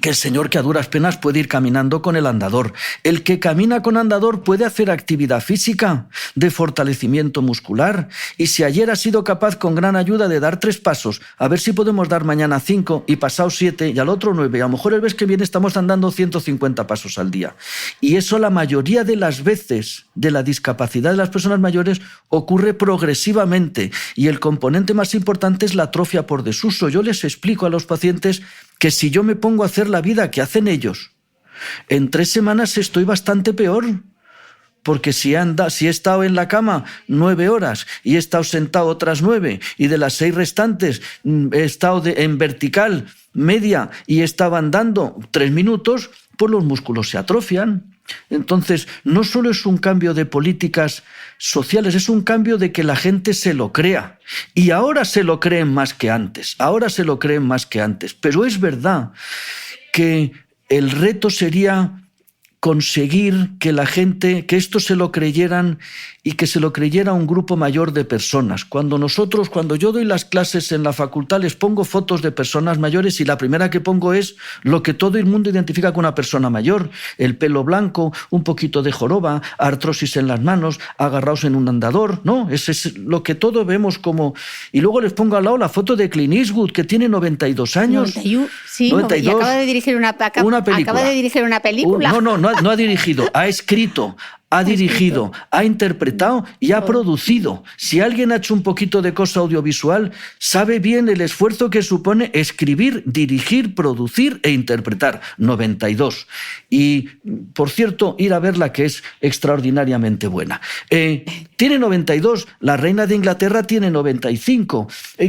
que el señor que a duras penas puede ir caminando con el andador. El que camina con andador puede hacer actividad física de fortalecimiento muscular, y si ayer ha sido capaz con gran ayuda de dar 3 pasos, a ver si podemos dar mañana 5 y pasado 7 y al otro 9, y a lo mejor el mes que viene estamos andando 150 pasos al día. Y eso la mayoría de las veces de la discapacidad de las personas mayores ocurre progresivamente, y el componente más importante es la atrofia por desuso. Yo les explico a los pacientes que si yo me pongo a hacer la vida que hacen ellos, en 3 semanas estoy bastante peor, porque si he estado en la cama 9 horas y he estado sentado otras 9, y de las 6 restantes he estado en vertical media y estaba andando 3 minutos, pues los músculos se atrofian. Entonces, no solo es un cambio de políticas sociales, es un cambio de que la gente se lo crea. Y ahora se lo creen más que antes, Pero es verdad que el reto sería conseguir que la gente, que esto se lo creyeran y que se lo creyera un grupo mayor de personas. Cuando yo doy las clases en la facultad, les pongo fotos de personas mayores y la primera que pongo es lo que todo el mundo identifica con una persona mayor: el pelo blanco, un poquito de joroba, artrosis en las manos, agarrados en un andador, ¿no? Ese es lo que todos vemos como... Y luego les pongo al lado la foto de Clint Eastwood, que tiene 92 años. 91, sí, 92, y acaba de dirigir una película. No ha dirigido, ha escrito, ha dirigido, ha interpretado y ha producido. Si alguien ha hecho un poquito de cosa audiovisual, sabe bien el esfuerzo que supone escribir, dirigir, producir e interpretar. 92. Y, por cierto, ir a verla, que es extraordinariamente buena. Tiene 92, la reina de Inglaterra tiene 95.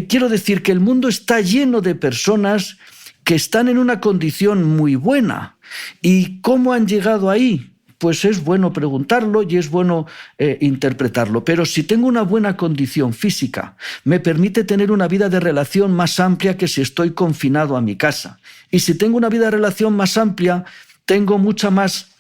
Quiero decir que el mundo está lleno de personas que están en una condición muy buena. ¿Y cómo han llegado ahí? Pues es bueno preguntarlo y es bueno interpretarlo. Pero si tengo una buena condición física, me permite tener una vida de relación más amplia que si estoy confinado a mi casa. Y si tengo una vida de relación más amplia, tengo mucha más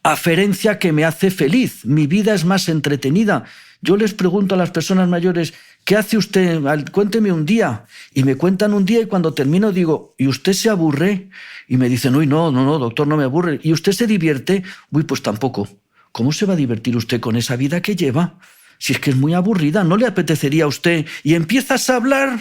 aferencia que me hace feliz. Mi vida es más entretenida. Yo les pregunto a las personas mayores: ¿qué hace usted? Cuénteme un día. Y me cuentan un día, y cuando termino digo: ¿y usted se aburre? Y me dicen: uy, no, doctor, no me aburre. ¿Y usted se divierte? Uy, pues tampoco. ¿Cómo se va a divertir usted con esa vida que lleva? Si es que es muy aburrida, ¿no le apetecería a usted? Y empiezas a hablar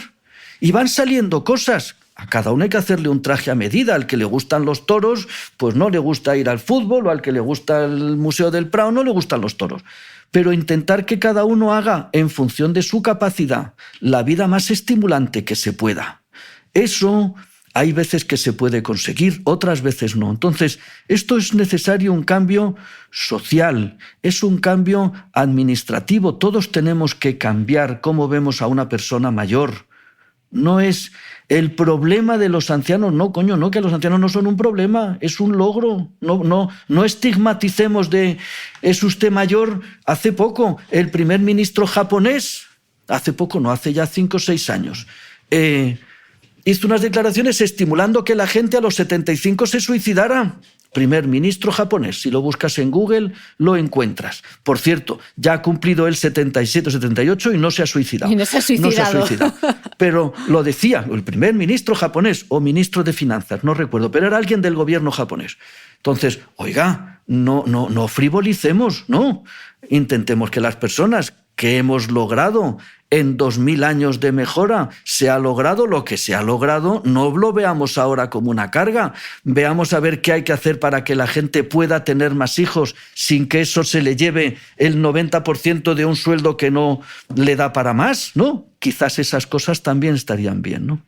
y van saliendo cosas. A cada uno hay que hacerle un traje a medida. Al que le gustan los toros, pues no le gusta ir al fútbol, o al que le gusta el Museo del Prado, no le gustan los toros. Pero intentar que cada uno haga, en función de su capacidad, la vida más estimulante que se pueda. Eso hay veces que se puede conseguir, otras veces no. Entonces, esto es necesario un cambio social, es un cambio administrativo. Todos tenemos que cambiar cómo vemos a una persona mayor. No es el problema de los ancianos, no, que los ancianos no son un problema, es un logro. No estigmaticemos de ¿es usted mayor? Hace poco, el primer ministro japonés, hace ya 5 o 6 años, hizo unas declaraciones estimulando que la gente a los 75 se suicidara. Primer ministro japonés, si lo buscas en Google, lo encuentras. Por cierto, ya ha cumplido el 77 o 78 y no se ha suicidado. Y no se ha suicidado. Pero lo decía el primer ministro japonés, o ministro de finanzas, no recuerdo, pero era alguien del gobierno japonés. Entonces, oiga, no frivolicemos, no. Intentemos que las personas que hemos logrado en 2000 años de mejora, se ha logrado lo que se ha logrado, no lo veamos ahora como una carga. Veamos a ver qué hay que hacer para que la gente pueda tener más hijos sin que eso se le lleve el 90% de un sueldo que no le da para más, ¿no? Quizás esas cosas también estarían bien, ¿no?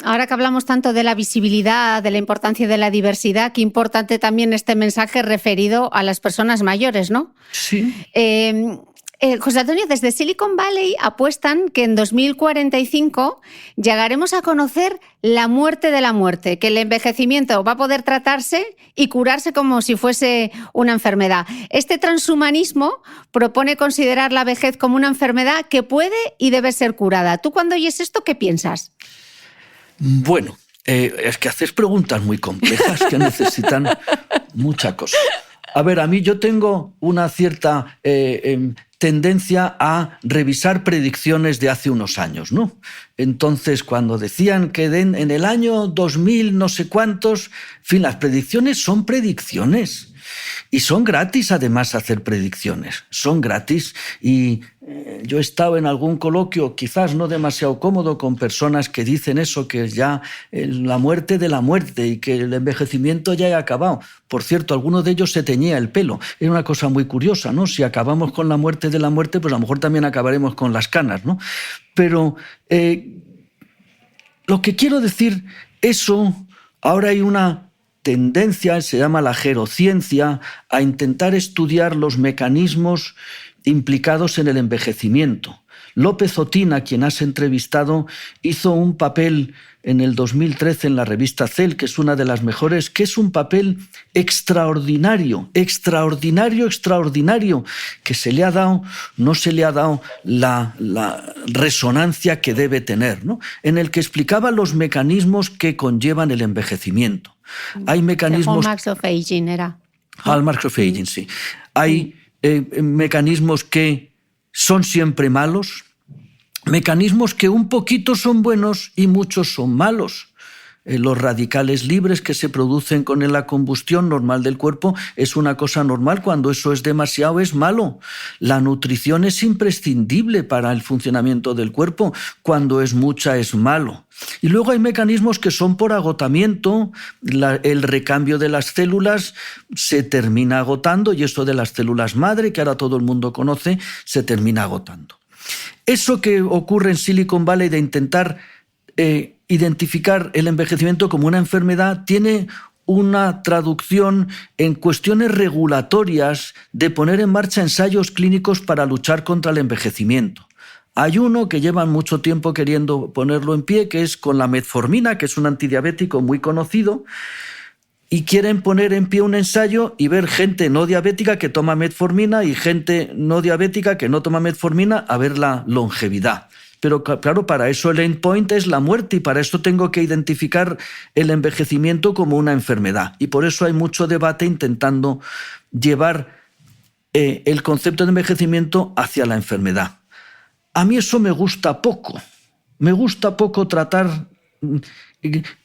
Ahora que hablamos tanto de la visibilidad, de la importancia de la diversidad, qué importante también este mensaje referido a las personas mayores, ¿no? Sí. José Antonio, desde Silicon Valley apuestan que en 2045 llegaremos a conocer la muerte de la muerte, que el envejecimiento va a poder tratarse y curarse como si fuese una enfermedad. Este transhumanismo propone considerar la vejez como una enfermedad que puede y debe ser curada. ¿Tú cuando oyes esto qué piensas? Bueno, es que haces preguntas muy complejas que necesitan mucha cosa. A ver, a mí yo tengo una cierta tendencia a revisar predicciones de hace unos años, ¿no? Entonces, cuando decían que en el año 2000 no sé cuántos, en fin, las predicciones son predicciones. Y son gratis, además, hacer predicciones. Son gratis. Y yo he estado en algún coloquio, quizás no demasiado cómodo, con personas que dicen eso, que es ya la muerte de la muerte y que el envejecimiento ya ha acabado. Por cierto, alguno de ellos se teñía el pelo. Era una cosa muy curiosa, ¿no? Si acabamos con la muerte de la muerte, pues a lo mejor también acabaremos con las canas, ¿no? Pero lo que quiero decir, eso, ahora hay una tendencia, se llama la gerociencia, a intentar estudiar los mecanismos implicados en el envejecimiento. López Otina, quien has entrevistado, hizo un papel en el 2013 en la revista Cell, que es una de las mejores, que es un papel extraordinario, que se le ha dado, no se le ha dado la resonancia que debe tener, ¿no? En el que explicaba los mecanismos que conllevan el envejecimiento. Hay mecanismos... Hallmarks of Aging era. Hallmarks of Aging, sí. Hay mecanismos que son siempre malos, mecanismos que un poquito son buenos y muchos son malos. Los radicales libres que se producen con la combustión normal del cuerpo es una cosa normal. Cuando eso es demasiado es malo. La nutrición es imprescindible para el funcionamiento del cuerpo. Cuando es mucha es malo. Y luego hay mecanismos que son por agotamiento. El recambio de las células se termina agotando y eso de las células madre, que ahora todo el mundo conoce, se termina agotando. Eso que ocurre en Silicon Valley de intentar identificar el envejecimiento como una enfermedad tiene una traducción en cuestiones regulatorias de poner en marcha ensayos clínicos para luchar contra el envejecimiento. Hay uno que llevan mucho tiempo queriendo ponerlo en pie, que es con la metformina, que es un antidiabético muy conocido, y quieren poner en pie un ensayo y ver gente no diabética que toma metformina y gente no diabética que no toma metformina, a ver la longevidad. Pero claro, para eso el endpoint es la muerte y para eso tengo que identificar el envejecimiento como una enfermedad. Y por eso hay mucho debate intentando llevar el concepto de envejecimiento hacia la enfermedad. A mí eso me gusta poco. Me gusta poco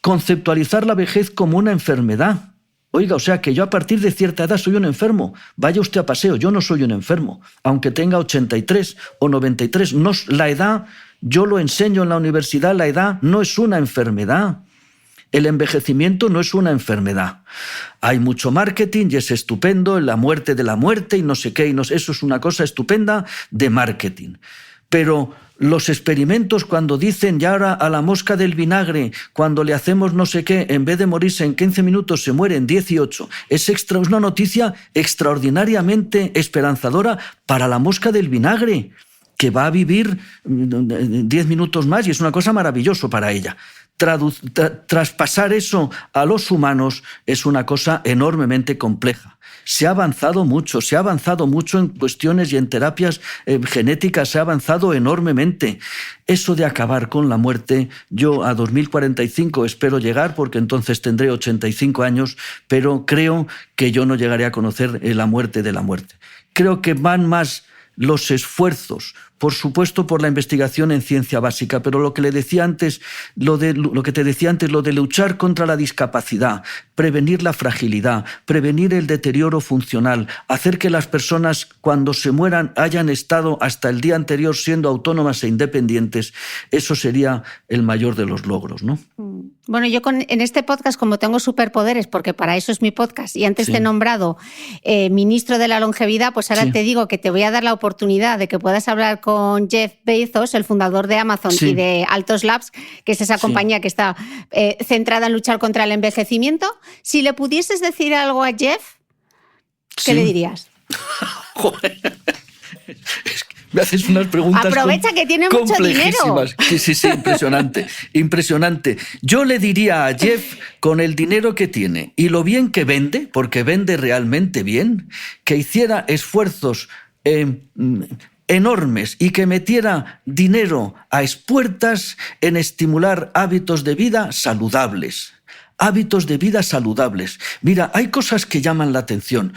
conceptualizar la vejez como una enfermedad. Oiga, o sea que yo a partir de cierta edad soy un enfermo. Vaya usted a paseo, yo no soy un enfermo. Aunque tenga 83 o 93. No, la edad, yo lo enseño en la universidad, la edad no es una enfermedad. El envejecimiento no es una enfermedad. Hay mucho marketing y es estupendo, la muerte de la muerte y no sé qué, eso es una cosa estupenda de marketing. Pero los experimentos cuando dicen ya ahora a la mosca del vinagre, cuando le hacemos no sé qué, en vez de morirse en 15 minutos se muere en 18, es una noticia extraordinariamente esperanzadora para la mosca del vinagre, que va a vivir 10 minutos más y es una cosa maravillosa para ella. Traspasar eso a los humanos es una cosa enormemente compleja. Se ha avanzado mucho en cuestiones y en terapias genéticas, se ha avanzado enormemente. Eso de acabar con la muerte, yo a 2045 espero llegar porque entonces tendré 85 años, pero creo que yo no llegaré a conocer la muerte de la muerte. Creo que van más los esfuerzos, por supuesto por la investigación en ciencia básica, pero lo que te decía antes, lo de luchar contra la discapacidad, prevenir la fragilidad, prevenir el deterioro funcional, hacer que las personas cuando se mueran hayan estado hasta el día anterior siendo autónomas e independientes, eso sería el mayor de los logros, ¿no? Bueno, yo en este podcast, como tengo superpoderes, porque para eso es mi podcast, y antes te he nombrado ministro de la longevidad, pues ahora te digo que te voy a dar la oportunidad de que puedas hablar con Jeff Bezos, el fundador de Amazon y de Altos Labs, que es esa compañía que está centrada en luchar contra el envejecimiento. Si le pudieses decir algo a Jeff, ¿qué le dirías? Joder. Me haces unas preguntas aprovecha que tiene mucho dinero. Sí, impresionante, impresionante. Yo le diría a Jeff, con el dinero que tiene y lo bien que vende, porque vende realmente bien, que hiciera esfuerzos enormes y que metiera dinero a espuertas en estimular hábitos de vida saludables. Hábitos de vida saludables. Mira, hay cosas que llaman la atención.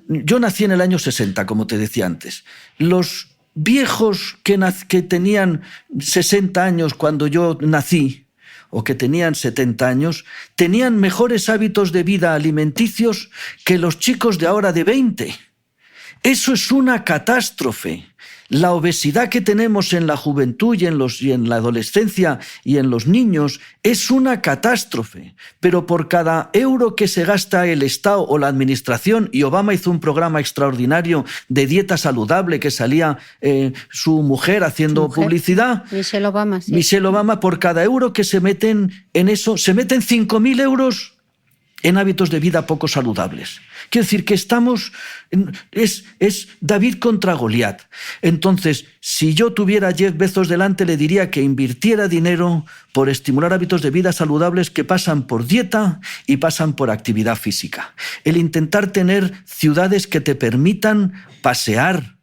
Yo nací en el año 60, como te decía antes. Los viejos que tenían 60 años cuando yo nací, o que tenían 70 años, tenían mejores hábitos de vida alimenticios que los chicos de ahora de 20. Eso es una catástrofe. La obesidad que tenemos en la juventud y en la adolescencia y en los niños es una catástrofe. Pero por cada euro que se gasta el Estado o la Administración, y Obama hizo un programa extraordinario de dieta saludable que salía su mujer haciendo publicidad. Michelle Obama, sí. Michelle Obama, por cada euro que se meten en eso, se meten 5.000 euros en hábitos de vida poco saludables. Quiero decir que estamos... Es David contra Goliat. Entonces, si yo tuviera a Jeff Bezos delante, le diría que invirtiera dinero por estimular hábitos de vida saludables que pasan por dieta y pasan por actividad física. El intentar tener ciudades que te permitan pasear.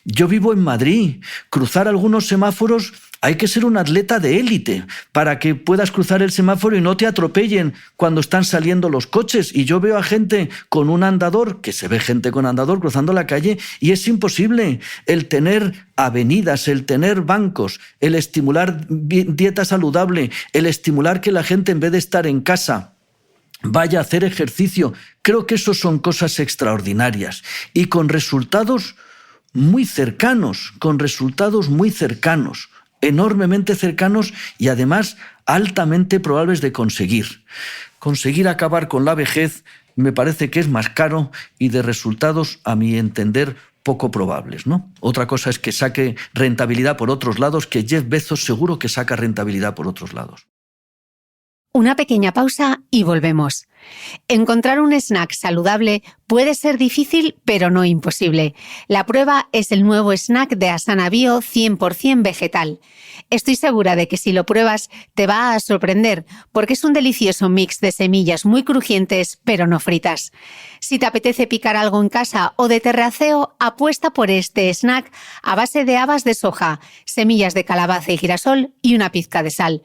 Yo vivo en Madrid. Cruzar algunos semáforos... Hay que ser un atleta de élite para que puedas cruzar el semáforo y no te atropellen cuando están saliendo los coches. Y yo veo a gente con un andador, que se ve gente con andador cruzando la calle, y es imposible el tener avenidas, el tener bancos, el estimular dieta saludable, el estimular que la gente, en vez de estar en casa, vaya a hacer ejercicio. Creo que eso son cosas extraordinarias y con resultados muy cercanos, enormemente cercanos y además altamente probables de conseguir. Conseguir acabar con la vejez me parece que es más caro y de resultados, a mi entender, poco probables, ¿no? Otra cosa es que saque rentabilidad por otros lados, que Jeff Bezos seguro que saca rentabilidad por otros lados. Una pequeña pausa y volvemos. Encontrar un snack saludable puede ser difícil, pero no imposible. La prueba es el nuevo snack de Asana Bio 100% vegetal. Estoy segura de que si lo pruebas te va a sorprender, porque es un delicioso mix de semillas muy crujientes, pero no fritas. Si te apetece picar algo en casa o de terraceo, apuesta por este snack a base de habas de soja, semillas de calabaza y girasol y una pizca de sal.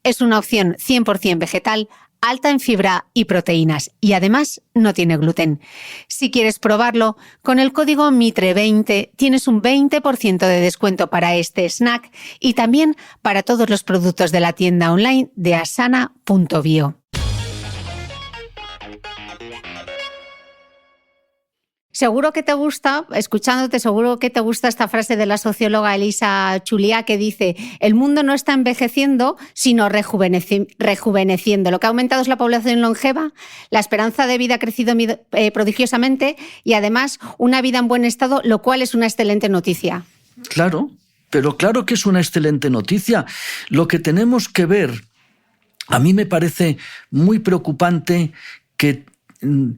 Es una opción 100% vegetal, alta en fibra y proteínas, y además no tiene gluten. Si quieres probarlo, con el código MITRE20 tienes un 20% de descuento para este snack y también para todos los productos de la tienda online de asana.bio. Seguro que te gusta, escuchándote, seguro que te gusta esta frase de la socióloga Elisa Chulia que dice: el mundo no está envejeciendo, sino rejuveneciendo. Lo que ha aumentado es la población longeva, la esperanza de vida ha crecido prodigiosamente y además una vida en buen estado, lo cual es una excelente noticia. Claro, pero claro que es una excelente noticia. Lo que tenemos que ver, a mí me parece muy preocupante que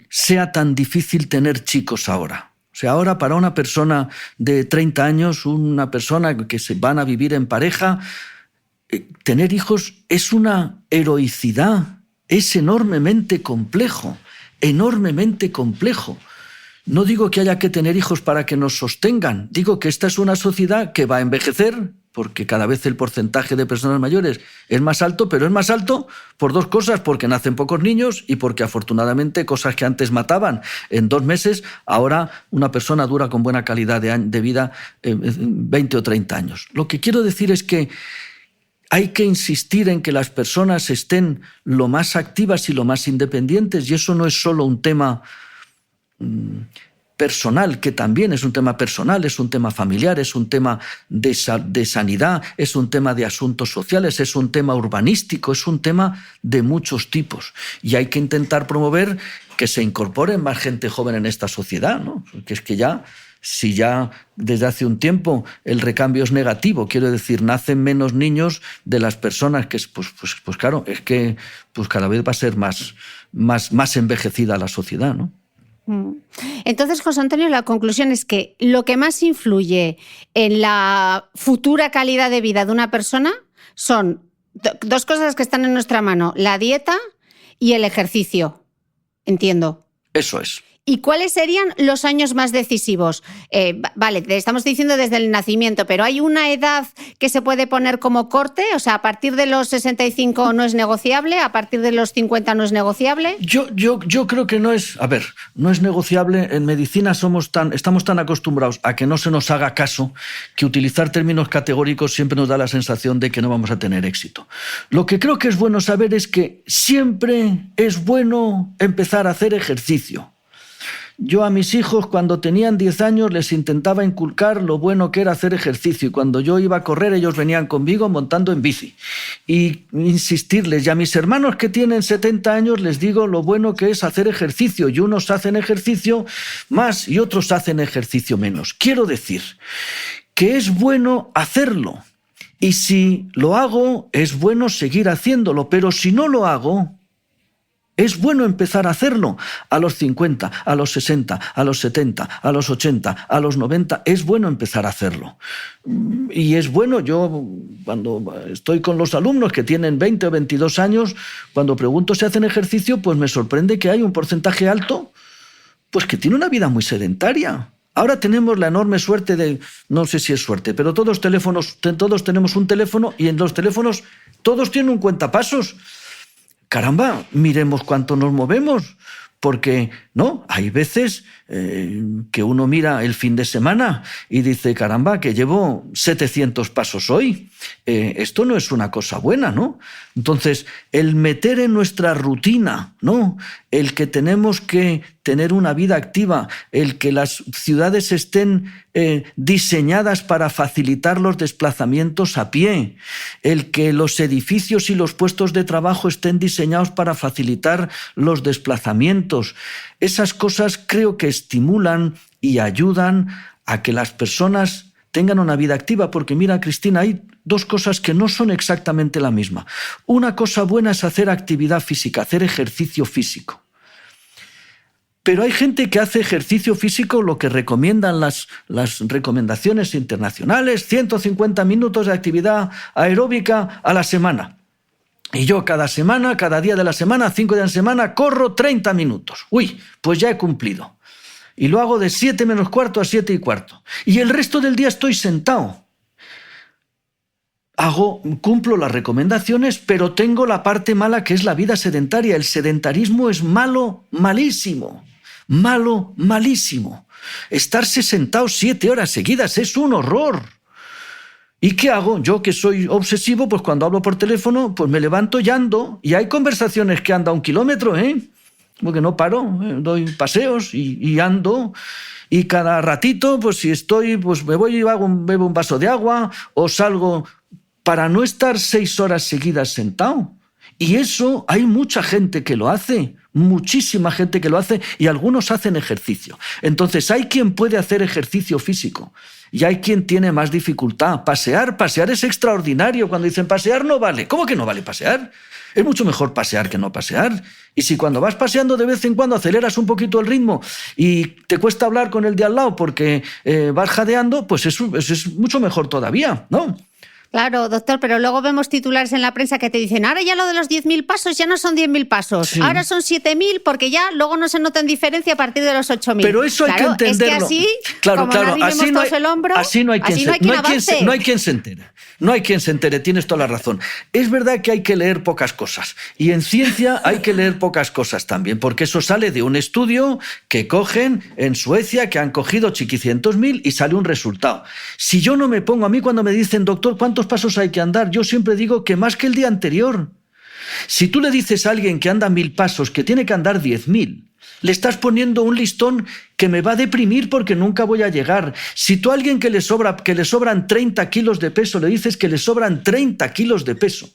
sea tan difícil tener chicos ahora. O sea, ahora para una persona de 30 años, una persona que se van a vivir en pareja, tener hijos es una heroicidad, es enormemente complejo, enormemente complejo. No digo que haya que tener hijos para que nos sostengan, digo que esta es una sociedad que va a envejecer, porque cada vez el porcentaje de personas mayores es más alto, pero es más alto por dos cosas: porque nacen pocos niños y porque afortunadamente cosas que antes mataban en 2 meses, ahora una persona dura con buena calidad de vida 20 o 30 años. Lo que quiero decir es que hay que insistir en que las personas estén lo más activas y lo más independientes, y eso no es solo un tema personal, que también es un tema personal, es un tema familiar, es un tema de sanidad, es un tema de asuntos sociales, es un tema urbanístico, es un tema de muchos tipos. Y hay que intentar promover que se incorporen más gente joven en esta sociedad, ¿no? Porque es que si ya desde hace un tiempo el recambio es negativo, quiero decir, nacen menos niños de las personas que, pues claro, es que pues cada vez va a ser más envejecida la sociedad, ¿no? Entonces, José Antonio, la conclusión es que lo que más influye en la futura calidad de vida de una persona son dos cosas que están en nuestra mano: la dieta y el ejercicio. Entiendo. Eso es. ¿Y cuáles serían los años más decisivos? Vale, te estamos diciendo desde el nacimiento, pero ¿hay una edad que se puede poner como corte? O sea, ¿a partir de los 65 no es negociable? ¿A partir de los 50 no es negociable? Yo creo que no es... A ver, no es negociable. En medicina estamos tan acostumbrados a que no se nos haga caso que utilizar términos categóricos siempre nos da la sensación de que no vamos a tener éxito. Lo que creo que es bueno saber es que siempre es bueno empezar a hacer ejercicio. Yo a mis hijos, cuando tenían 10 años, les intentaba inculcar lo bueno que era hacer ejercicio. Y cuando yo iba a correr, ellos venían conmigo montando en bici. Y insistirles. Y a mis hermanos que tienen 70 años, les digo lo bueno que es hacer ejercicio. Y unos hacen ejercicio más y otros hacen ejercicio menos. Quiero decir que es bueno hacerlo. Y si lo hago, es bueno seguir haciéndolo. Pero si no lo hago... es bueno empezar a hacerlo a los 50, a los 60, a los 70, a los 80, a los 90. Es bueno empezar a hacerlo. Y es bueno, yo cuando estoy con los alumnos que tienen 20 o 22 años, cuando pregunto si hacen ejercicio, pues me sorprende que hay un porcentaje alto pues que tiene una vida muy sedentaria. Ahora tenemos la enorme suerte de, no sé si es suerte, pero todos tenemos un teléfono y en los teléfonos todos tienen un cuentapasos. Caramba, miremos cuánto nos movemos, porque no, hay veces que uno mira el fin de semana y dice, caramba, que llevo 700 pasos hoy. Esto no es una cosa buena, ¿no? Entonces, el meter en nuestra rutina, ¿no?, el que tenemos que tener una vida activa, el que las ciudades estén diseñadas para facilitar los desplazamientos a pie, el que los edificios y los puestos de trabajo estén diseñados para facilitar los desplazamientos. Esas cosas creo que estimulan y ayudan a que las personas tengan una vida activa, porque mira, Cristina, hay dos cosas que no son exactamente la misma. Una cosa buena es hacer actividad física, hacer ejercicio físico. Pero hay gente que hace ejercicio físico, lo que recomiendan las recomendaciones internacionales, 150 minutos de actividad aeróbica a la semana. Y yo cada día de la semana, 5 días de la semana, corro 30 minutos. Uy, pues ya he cumplido. Y lo hago de 7 menos cuarto a 7 y cuarto. Y el resto del día estoy sentado. Cumplo las recomendaciones, pero tengo la parte mala que es la vida sedentaria. El sedentarismo es malo, malísimo. Malo, malísimo. Estarse sentado 7 horas seguidas es un horror. ¿Y qué hago? Yo, que soy obsesivo, pues cuando hablo por teléfono, pues me levanto y ando. Y hay conversaciones que anda 1 kilómetro, porque no paro, doy paseos y ando. Y cada ratito, pues si estoy, pues me voy y bebo un vaso de agua o salgo para no estar 6 horas seguidas sentado. Y eso hay mucha gente que lo hace, muchísima gente que lo hace, y algunos hacen ejercicio. Entonces hay quien puede hacer ejercicio físico y hay quien tiene más dificultad. Pasear es extraordinario. Cuando dicen pasear no vale. ¿Cómo que no vale pasear? Es mucho mejor pasear que no pasear. Y si cuando vas paseando de vez en cuando aceleras un poquito el ritmo y te cuesta hablar con el de al lado porque vas jadeando, pues eso es mucho mejor todavía, ¿no? Claro, doctor, pero luego vemos titulares en la prensa que te dicen, ahora ya lo de los 10.000 pasos ya no son 10.000 pasos, sí. Ahora son 7.000 porque ya luego no se nota en diferencia a partir de los 8.000. Pero eso hay que entenderlo. Es que así, claro, como claro, nadie vemos todos el hombro, así no hay quien se entere. No hay quien se entere, tienes toda la razón. Es verdad que hay que leer pocas cosas. Y en ciencia hay que leer pocas cosas también, porque eso sale de un estudio que cogen en Suecia, que han cogido chiquicientos mil y sale un resultado. Si yo no me pongo, a mí cuando me dicen, doctor, ¿cuántos pasos hay que andar? Yo siempre digo que más que el día anterior. Si tú le dices a alguien que anda 1.000 pasos, que tiene que andar 10.000, le estás poniendo un listón que me va a deprimir porque nunca voy a llegar. Si tú a alguien que le sobran 30 kilos de peso, le dices que le sobran 30 kilos de peso,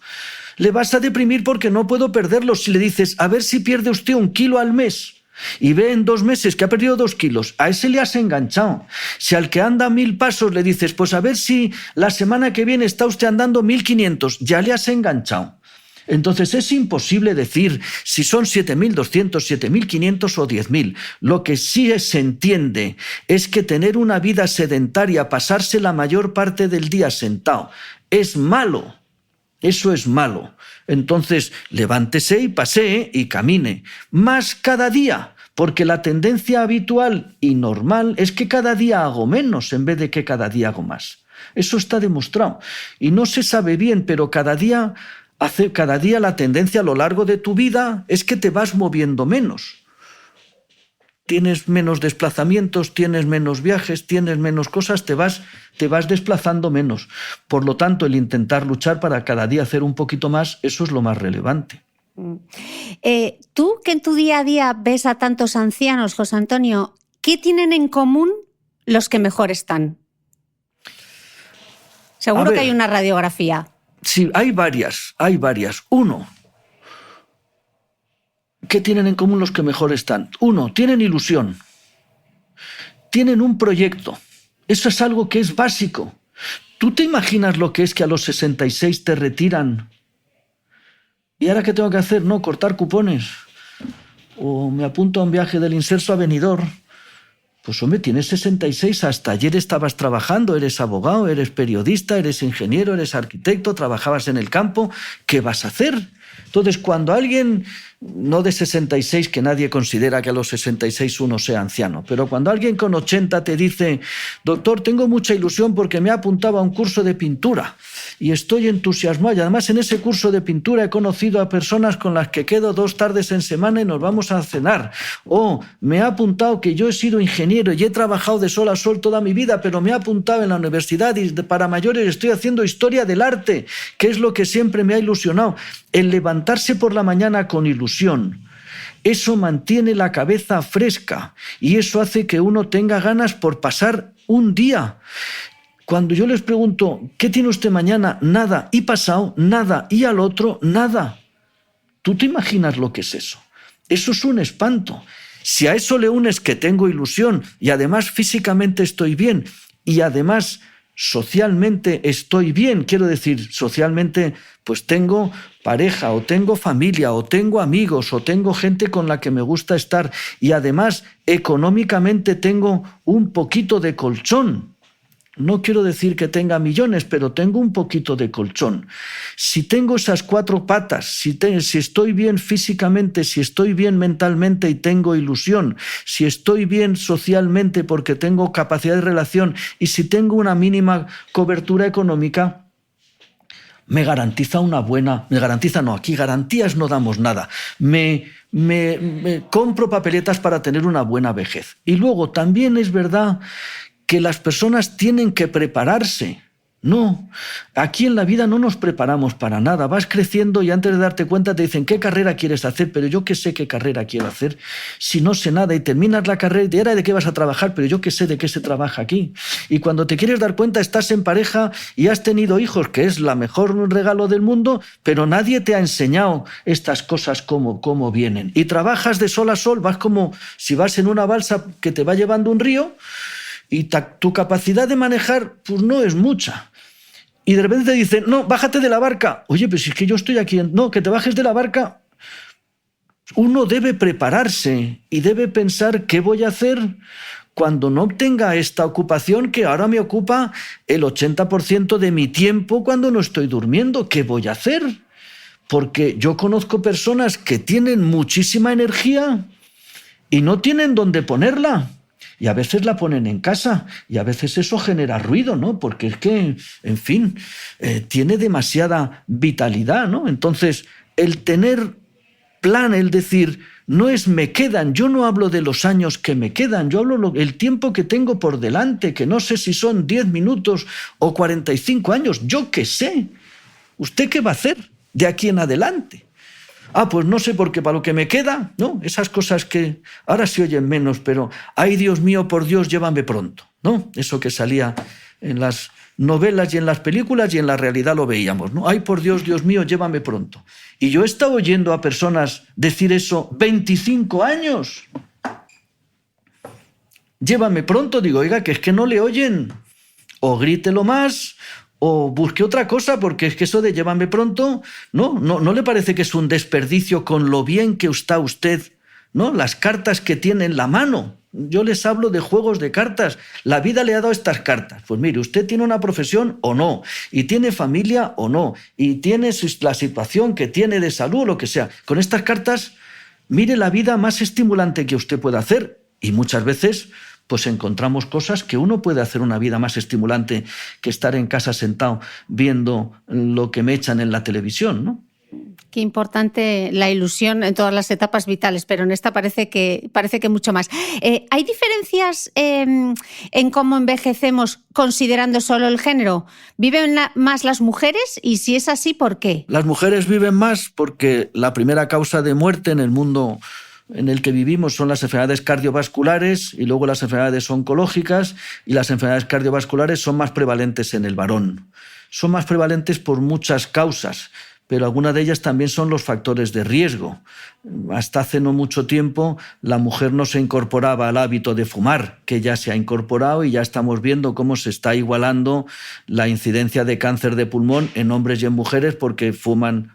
le vas a deprimir porque no puedo perderlos. Si le dices, a ver si pierde usted 1 kilo al mes, y ve en 2 meses que ha perdido 2 kilos, a ese le has enganchado. Si al que anda 1.000 pasos le dices, pues a ver si la semana que viene está usted andando 1.500, ya le has enganchado. Entonces es imposible decir si son 7.200, 7.500 o 10.000. Lo que sí se entiende es que tener una vida sedentaria, pasarse la mayor parte del día sentado, es malo. Eso es malo. Entonces levántese y pasee y camine. Más cada día, porque la tendencia habitual y normal es que cada día hago menos en vez de que cada día hago más. Eso está demostrado. Y no se sabe bien, pero cada día la tendencia a lo largo de tu vida es que te vas moviendo menos. Tienes menos desplazamientos, tienes menos viajes, tienes menos cosas, te vas desplazando menos. Por lo tanto, el intentar luchar para cada día hacer un poquito más, eso es lo más relevante. Tú, que en tu día a día ves a tantos ancianos, José Antonio, ¿qué tienen en común los que mejor están? Seguro que hay una radiografía. Sí, hay varias. Uno, ¿qué tienen en común los que mejor están? Uno, tienen ilusión. Tienen un proyecto. Eso es algo que es básico. ¿Tú te imaginas lo que es que a los 66 te retiran? ¿Y ahora qué tengo que hacer? No, cortar cupones. O me apunto a un viaje del Inserso a Benidorm. Pues hombre, tienes 66, hasta ayer estabas trabajando, eres abogado, eres periodista, eres ingeniero, eres arquitecto, trabajabas en el campo, ¿qué vas a hacer? Entonces, cuando alguien, no de 66, que nadie considera que a los 66 uno sea anciano, pero cuando alguien con 80 te dice, doctor, tengo mucha ilusión porque me he apuntado a un curso de pintura y estoy entusiasmado, y además en ese curso de pintura he conocido a personas con las que quedo 2 tardes en semana y nos vamos a cenar, o me he apuntado que yo he sido ingeniero y he trabajado de sol a sol toda mi vida, pero me he apuntado en la universidad y para mayores estoy haciendo historia del arte, que es lo que siempre me ha ilusionado. El levantarse por la mañana con ilusión, eso mantiene la cabeza fresca y eso hace que uno tenga ganas por pasar un día. Cuando yo les pregunto, ¿qué tiene usted mañana? Nada. ¿Y pasado? Nada. ¿Y al otro? Nada. ¿Tú te imaginas lo que es eso? Eso es un espanto. Si a eso le unes que tengo ilusión y además físicamente estoy bien y además socialmente estoy bien, quiero decir, socialmente pues tengo pareja o tengo familia o tengo amigos o tengo gente con la que me gusta estar y además económicamente tengo un poquito de colchón. No quiero decir que tenga millones, pero tengo un poquito de colchón. Si tengo esas 4 patas, si estoy bien físicamente, si estoy bien mentalmente y tengo ilusión, si estoy bien socialmente porque tengo capacidad de relación y si tengo una mínima cobertura económica, me garantiza una buena... Aquí garantías no damos nada. Me compro papeletas para tener una buena vejez. Y luego también es verdad que las personas tienen que prepararse. No, aquí en la vida no nos preparamos para nada. Vas creciendo y antes de darte cuenta te dicen ¿qué carrera quieres hacer? Pero yo qué sé qué carrera quiero hacer si no sé nada y terminas la carrera y te dirás de qué vas a trabajar, pero yo qué sé de qué se trabaja aquí. Y cuando te quieres dar cuenta estás en pareja y has tenido hijos, que es la mejor regalo del mundo, pero nadie te ha enseñado estas cosas cómo vienen. Y trabajas de sol a sol, vas como si vas en una balsa que te va llevando un río y tu capacidad de manejar pues no es mucha. Y de repente te dicen, no, bájate de la barca. Oye, pero si es que yo estoy aquí. No, que te bajes de la barca. Uno debe prepararse y debe pensar qué voy a hacer cuando no obtenga esta ocupación que ahora me ocupa el 80% de mi tiempo cuando no estoy durmiendo. ¿Qué voy a hacer? Porque yo conozco personas que tienen muchísima energía y no tienen dónde ponerla. Y a veces la ponen en casa y a veces eso genera ruido, ¿no? Porque es que, en fin, tiene demasiada vitalidad, ¿no? Entonces, el tener plan, el decir, no es me quedan, yo no hablo de los años que me quedan, yo hablo el tiempo que tengo por delante, que no sé si son 10 minutos o 45 años, yo qué sé. ¿Usted qué va a hacer de aquí en adelante? Pues no sé, porque para lo que me queda, ¿no? Esas cosas que ahora se oyen menos, pero ¡ay, Dios mío, por Dios, llévame pronto! ¿No? Eso que salía en las novelas y en las películas y en la realidad lo veíamos, ¿no? ¡Ay, por Dios, Dios mío, llévame pronto! Y yo he estado oyendo a personas decir eso 25 años. Llévame pronto, digo, oiga, que es que no le oyen. O grítelo más, o busque otra cosa, porque es que eso de llévame pronto, ¿no le parece que es un desperdicio con lo bien que está usted, ¿no? Las cartas que tiene en la mano. Yo les hablo de juegos de cartas. La vida le ha dado estas cartas. Pues mire, usted tiene una profesión o no, y tiene familia o no, y tiene la situación que tiene de salud o lo que sea. Con estas cartas, mire la vida más estimulante que usted pueda hacer. Y muchas veces pues encontramos cosas que uno puede hacer una vida más estimulante que estar en casa sentado viendo lo que me echan en la televisión, ¿no? Qué importante la ilusión en todas las etapas vitales, pero en esta parece que mucho más. ¿Hay diferencias en cómo envejecemos considerando solo el género? ¿Viven más las mujeres? Y si es así, ¿por qué? Las mujeres viven más porque la primera causa de muerte en el mundo en el que vivimos son las enfermedades cardiovasculares y luego las enfermedades oncológicas, y las enfermedades cardiovasculares son más prevalentes en el varón. Son más prevalentes por muchas causas, pero algunas de ellas también son los factores de riesgo. Hasta hace no mucho tiempo la mujer no se incorporaba al hábito de fumar, que ya se ha incorporado, y ya estamos viendo cómo se está igualando la incidencia de cáncer de pulmón en hombres y en mujeres, porque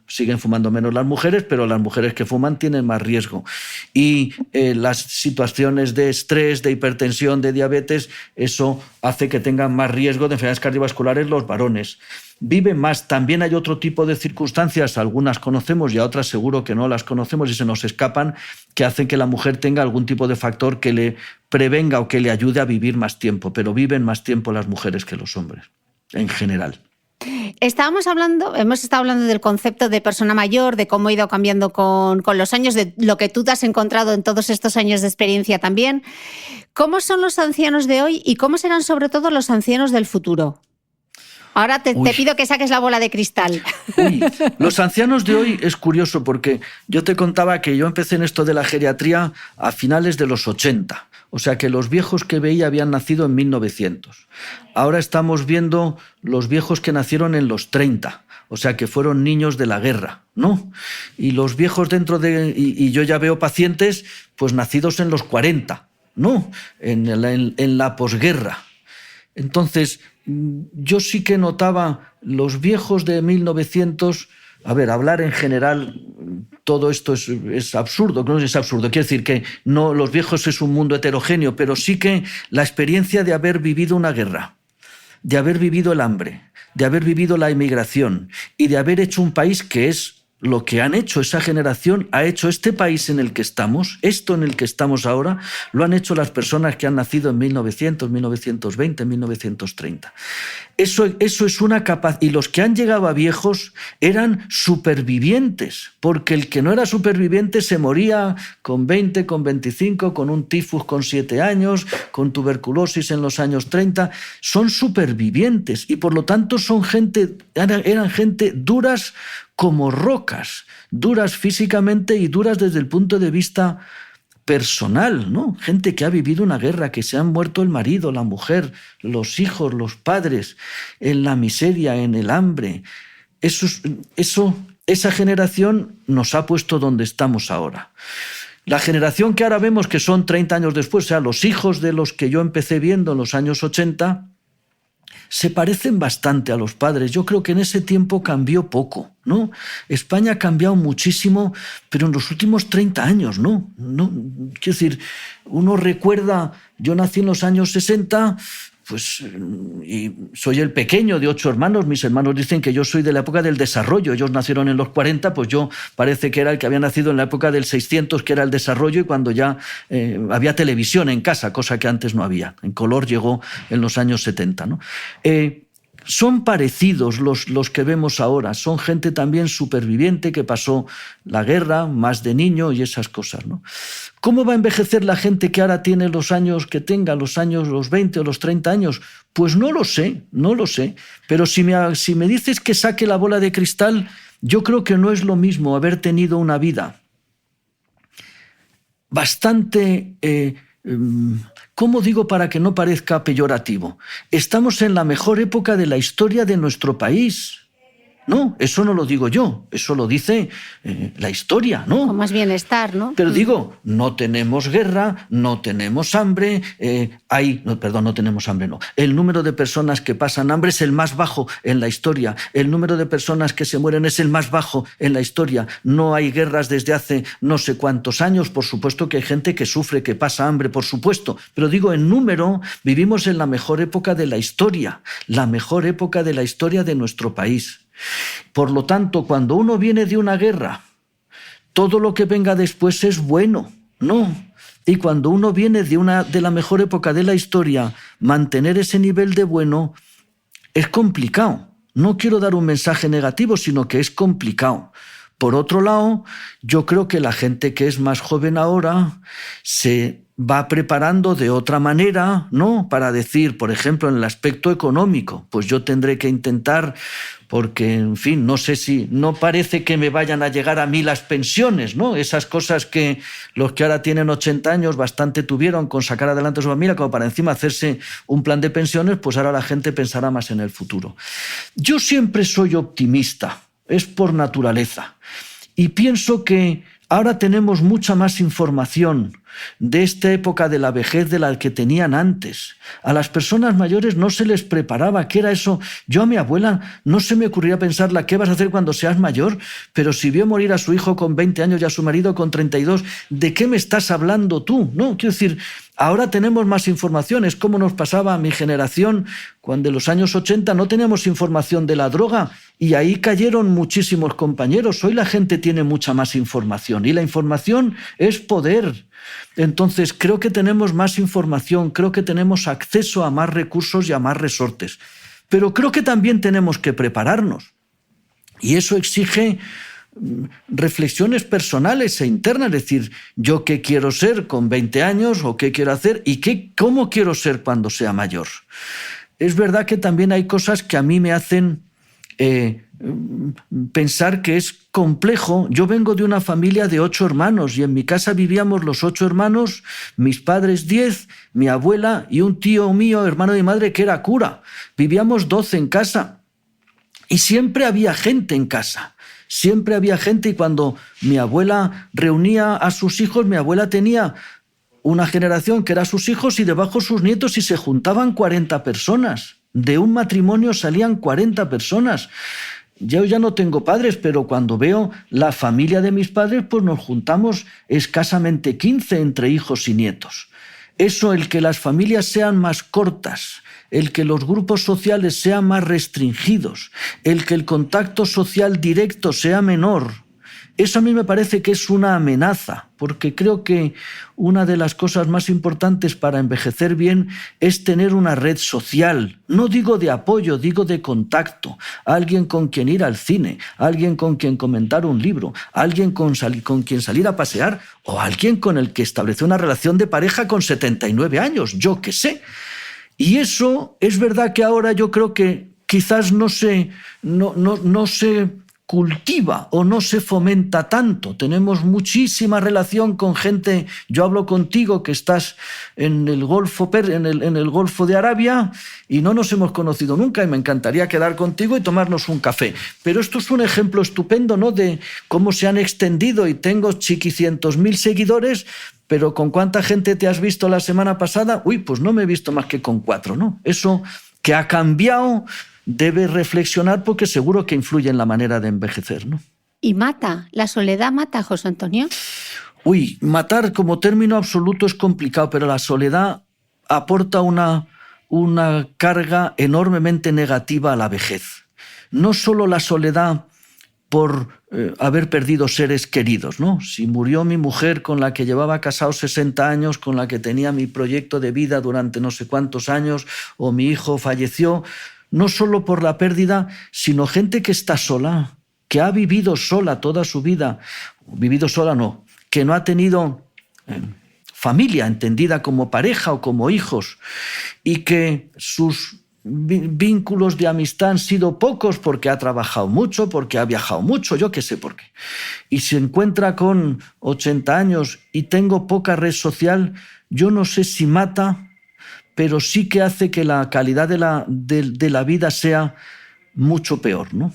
siguen fumando menos las mujeres, pero las mujeres que fuman tienen más riesgo. Y las situaciones de estrés, de hipertensión, de diabetes, eso hace que tengan más riesgo de enfermedades cardiovasculares los varones. Viven más. También hay otro tipo de circunstancias, algunas conocemos y a otras seguro que no las conocemos y se nos escapan, que hacen que la mujer tenga algún tipo de factor que le prevenga o que le ayude a vivir más tiempo, pero viven más tiempo las mujeres que los hombres, en general. Hemos estado hablando del concepto de persona mayor, de cómo ha ido cambiando con los años, de lo que tú te has encontrado en todos estos años de experiencia también. ¿Cómo son los ancianos de hoy y cómo serán sobre todo los ancianos del futuro? Ahora te pido que saques la bola de cristal. Los ancianos de hoy es curioso porque yo te contaba que yo empecé en esto de la geriatría a finales de los 80. O sea que los viejos que veía habían nacido en 1900. Ahora estamos viendo los viejos que nacieron en los 30. O sea que fueron niños de la guerra, ¿no? Y los viejos y yo ya veo pacientes pues nacidos en los 40, ¿no? En la posguerra. Entonces, yo sí que notaba los viejos de 1900. A ver, hablar en general, todo esto es absurdo, no es absurdo. Quiero decir que no, los viejos es un mundo heterogéneo, pero sí que la experiencia de haber vivido una guerra, de haber vivido el hambre, de haber vivido la emigración y de haber hecho un país que es lo que han hecho, esa generación ha hecho este país en el que estamos, esto en el que estamos ahora, lo han hecho las personas que han nacido en 1900, 1920, 1930. Eso es una capacidad. Y los que han llegado a viejos eran supervivientes, porque el que no era superviviente se moría con 20, con 25, con un tifus con 7 años, con tuberculosis en los años 30. Son supervivientes y por lo tanto eran gente duras como rocas, duras físicamente y duras desde el punto de vista personal, ¿no? Gente que ha vivido una guerra, que se han muerto el marido, la mujer, los hijos, los padres, en la miseria, en el hambre. Esa generación nos ha puesto donde estamos ahora. La generación que ahora vemos, que son 30 años después, o sea, los hijos de los que yo empecé viendo en los años 80, se parecen bastante a los padres. Yo creo que en ese tiempo cambió poco, ¿no? España ha cambiado muchísimo, pero en los últimos 30 años, ¿no? Quiero decir, uno recuerda, yo nací en los años 60, pues, y soy el pequeño de 8 hermanos. Mis hermanos dicen que yo soy de la época del desarrollo. Ellos nacieron en los 40, pues yo parece que era el que había nacido en la época del 600, que era el desarrollo, y cuando ya había televisión en casa, cosa que antes no había. En color llegó en los años 70, ¿no? Son parecidos los que vemos ahora. Son gente también superviviente que pasó la guerra, más de niño y esas cosas, ¿no? ¿Cómo va a envejecer la gente que ahora tiene los años que tenga, los 20 o los 30 años? Pues no lo sé. Pero si me dices que saque la bola de cristal, yo creo que no es lo mismo haber tenido una vida bastante... ¿Cómo digo para que no parezca peyorativo? Estamos en la mejor época de la historia de nuestro país. No, eso no lo digo yo, eso lo dice la historia, ¿no? Con más bienestar, ¿no? Pero digo, no tenemos guerra, no tenemos hambre, no tenemos hambre, no. El número de personas que pasan hambre es el más bajo en la historia. El número de personas que se mueren es el más bajo en la historia. No hay guerras desde hace no sé cuántos años. Por supuesto que hay gente que sufre, que pasa hambre, por supuesto. Pero digo, en número, vivimos en la mejor época de la historia de nuestro país. Por lo tanto, cuando uno viene de una guerra, todo lo que venga después es bueno, ¿no? Y cuando uno viene de la mejor época de la historia, mantener ese nivel de bueno es complicado. No quiero dar un mensaje negativo, sino que es complicado. Por otro lado, yo creo que la gente que es más joven ahora se va preparando de otra manera, ¿no? Para decir, por ejemplo, en el aspecto económico, pues yo tendré que intentar, porque, en fin, no parece que me vayan a llegar a mí las pensiones, ¿no? Esas cosas que los que ahora tienen 80 años bastante tuvieron con sacar adelante a su familia, como para encima hacerse un plan de pensiones, pues ahora la gente pensará más en el futuro. Yo siempre soy optimista, es por naturaleza, y pienso que ahora tenemos mucha más información de esta época de la vejez de la que tenían antes. A las personas mayores no se les preparaba. ¿Qué era eso? Yo a mi abuela no se me ocurría pensarla, ¿qué vas a hacer cuando seas mayor? Pero si vio morir a su hijo con 20 años y a su marido con 32, ¿de qué me estás hablando tú? No, quiero decir, ahora tenemos más información. Es como nos pasaba a mi generación cuando en los años 80 no teníamos información de la droga y ahí cayeron muchísimos compañeros. Hoy la gente tiene mucha más información y la información es poder. Entonces creo que tenemos más información, creo que tenemos acceso a más recursos y a más resortes. Pero creo que también tenemos que prepararnos. Y eso exige reflexiones personales e internas, es decir, yo qué quiero ser con 20 años o qué quiero hacer y cómo quiero ser cuando sea mayor. Es verdad que también hay cosas que a mí me hacen pensar que es complejo. Yo vengo de una familia de 8 hermanos y en mi casa vivíamos los 8 hermanos, mis padres 10, mi abuela y un tío mío, hermano de mi madre, que era cura. Vivíamos 12 en casa y siempre había gente en casa. Siempre había gente y cuando mi abuela reunía a sus hijos, mi abuela tenía una generación que era sus hijos y debajo sus nietos y se juntaban 40 personas. De un matrimonio salían 40 personas. Yo ya no tengo padres, pero cuando veo la familia de mis padres, pues nos juntamos escasamente 15 entre hijos y nietos. Eso, el que las familias sean más cortas, el que los grupos sociales sean más restringidos, el que el contacto social directo sea menor, eso a mí me parece que es una amenaza, porque creo que una de las cosas más importantes para envejecer bien es tener una red social. No digo de apoyo, digo de contacto. Alguien con quien ir al cine, alguien con quien comentar un libro, alguien con quien salir a pasear o alguien con el que establecer una relación de pareja con 79 años, yo qué sé. Y eso es verdad que ahora yo creo que quizás no se cultiva o no se fomenta tanto. Tenemos muchísima relación con gente. Yo hablo contigo que estás en el Golfo de Arabia y no nos hemos conocido nunca y me encantaría quedar contigo y tomarnos un café. Pero esto es un ejemplo estupendo, ¿no?, de cómo se han extendido y tengo chiquicientos mil seguidores, pero ¿con cuánta gente te has visto la semana pasada? Uy, pues no me he visto más que con 4, ¿no? Eso que ha cambiado debe reflexionar porque seguro que influye en la manera de envejecer, ¿no? ¿Y la soledad mata, José Antonio? Uy, matar como término absoluto es complicado, pero la soledad aporta una carga enormemente negativa a la vejez. No solo la soledad por haber perdido seres queridos, ¿no? Si murió mi mujer con la que llevaba casado 60 años, con la que tenía mi proyecto de vida durante no sé cuántos años, o mi hijo falleció, no solo por la pérdida, sino gente que está sola, que ha vivido sola toda su vida, vivido sola no, que no ha tenido familia entendida como pareja o como hijos, y que sus vínculos de amistad han sido pocos porque ha trabajado mucho, porque ha viajado mucho, yo qué sé por qué. Y se encuentra con 80 años y tengo poca red social, yo no sé si mata, pero sí que hace que la calidad de la vida sea mucho peor, ¿no?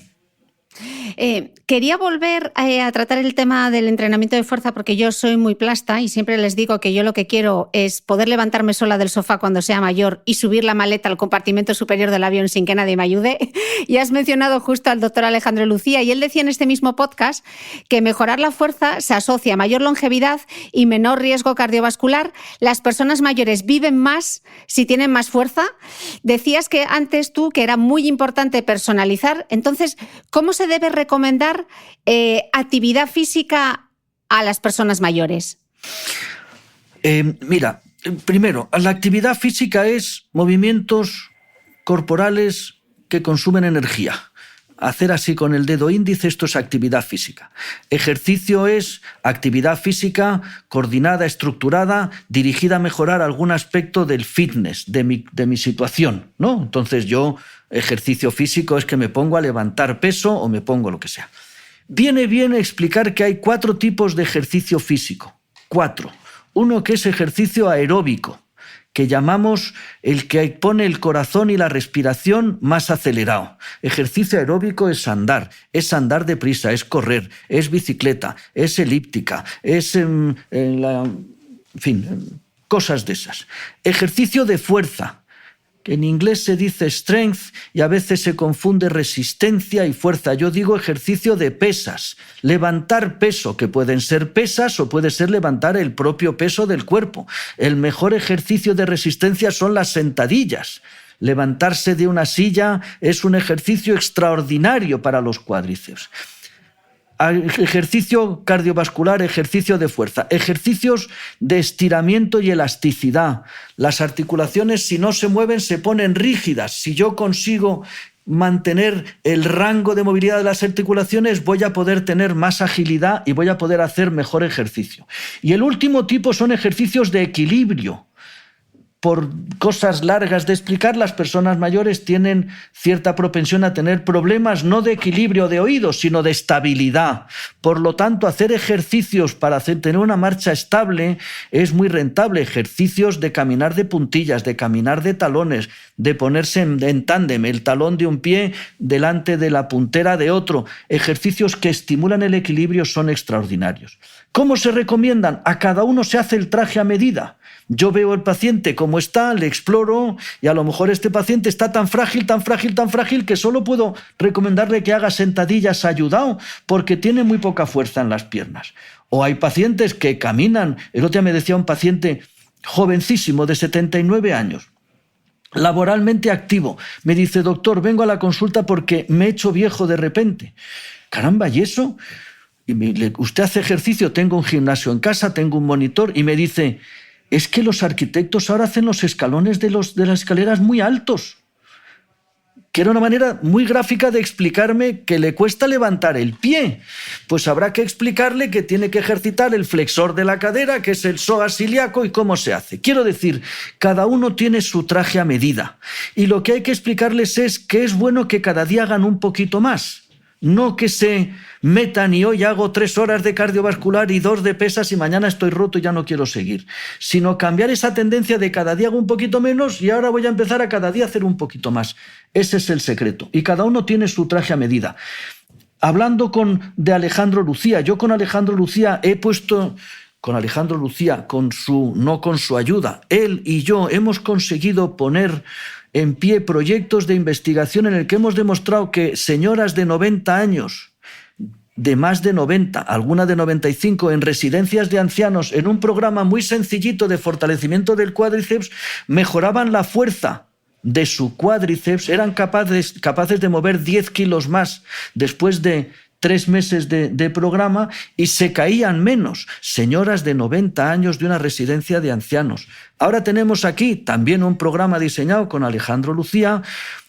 Quería volver a tratar el tema del entrenamiento de fuerza porque yo soy muy plasta y siempre les digo que yo lo que quiero es poder levantarme sola del sofá cuando sea mayor y subir la maleta al compartimento superior del avión sin que nadie me ayude. Y has mencionado justo al doctor Alejandro Lucía y él decía en este mismo podcast que mejorar la fuerza se asocia a mayor longevidad y menor riesgo cardiovascular. Las personas mayores viven más si tienen más fuerza. Decías que antes tú que era muy importante personalizar. Entonces, ¿cómo se debe recomendar actividad física a las personas mayores? Mira, primero, la actividad física es movimientos corporales que consumen energía. Hacer así con el dedo índice, esto es actividad física. Ejercicio es actividad física coordinada, estructurada, dirigida a mejorar algún aspecto del fitness, de mi situación, ¿no? Entonces yo, ejercicio físico es que me pongo a levantar peso o me pongo lo que sea. Viene bien explicar que hay 4 tipos de ejercicio físico. 4. Uno que es ejercicio aeróbico, que llamamos el que pone el corazón y la respiración más acelerado. Ejercicio aeróbico es andar deprisa, es correr, es bicicleta, es elíptica, es cosas de esas. Ejercicio de fuerza, que en inglés se dice strength y a veces se confunde resistencia y fuerza. Yo digo ejercicio de pesas, levantar peso, que pueden ser pesas o puede ser levantar el propio peso del cuerpo. El mejor ejercicio de resistencia son las sentadillas. Levantarse de una silla es un ejercicio extraordinario para los cuádriceps. Ejercicio cardiovascular, ejercicio de fuerza, ejercicios de estiramiento y elasticidad. Las articulaciones, si no se mueven, se ponen rígidas. Si yo consigo mantener el rango de movilidad de las articulaciones, voy a poder tener más agilidad y voy a poder hacer mejor ejercicio. Y el último tipo son ejercicios de equilibrio. Por cosas largas de explicar, las personas mayores tienen cierta propensión a tener problemas no de equilibrio de oídos, sino de estabilidad. Por lo tanto, hacer ejercicios para tener una marcha estable es muy rentable. Ejercicios de caminar de puntillas, de caminar de talones, de ponerse en tándem, el talón de un pie delante de la puntera de otro. Ejercicios que estimulan el equilibrio son extraordinarios. ¿Cómo se recomiendan? A cada uno se hace el traje a medida. Yo veo al paciente como está, le exploro y a lo mejor este paciente está tan frágil que solo puedo recomendarle que haga sentadillas ayudado porque tiene muy poca fuerza en las piernas. O hay pacientes que caminan. El otro día me decía un paciente jovencísimo de 79 años, laboralmente activo. Me dice, doctor, vengo a la consulta porque me he hecho viejo de repente. Caramba, ¿y eso? ¿Usted hace ejercicio? Tengo un gimnasio en casa, tengo un monitor y me dice... Es que los arquitectos ahora hacen los escalones de las escaleras muy altos. Que era una manera muy gráfica de explicarme que le cuesta levantar el pie. Pues habrá que explicarle que tiene que ejercitar el flexor de la cadera, que es el psoas ilíaco, y cómo se hace. Quiero decir, cada uno tiene su traje a medida. Y lo que hay que explicarles es que es bueno que cada día hagan un poquito más. No que se metan y hoy hago 3 horas de cardiovascular y 2 de pesas y mañana estoy roto y ya no quiero seguir. Sino cambiar esa tendencia de cada día hago un poquito menos y ahora voy a empezar a cada día hacer un poquito más. Ese es el secreto. Y cada uno tiene su traje a medida. Hablando de Alejandro Lucía, yo con Alejandro Lucía he puesto... Con Alejandro Lucía, no con su ayuda, él y yo hemos conseguido poner en pie proyectos de investigación en el que hemos demostrado que señoras de 90 años, de más de 90, alguna de 95, en residencias de ancianos, en un programa muy sencillito de fortalecimiento del cuádriceps, mejoraban la fuerza de su cuádriceps, eran capaces de mover 10 kilos más después de 3 meses de programa y se caían menos. Señoras de 90 años de una residencia de ancianos. Ahora tenemos aquí también un programa diseñado con Alejandro Lucía,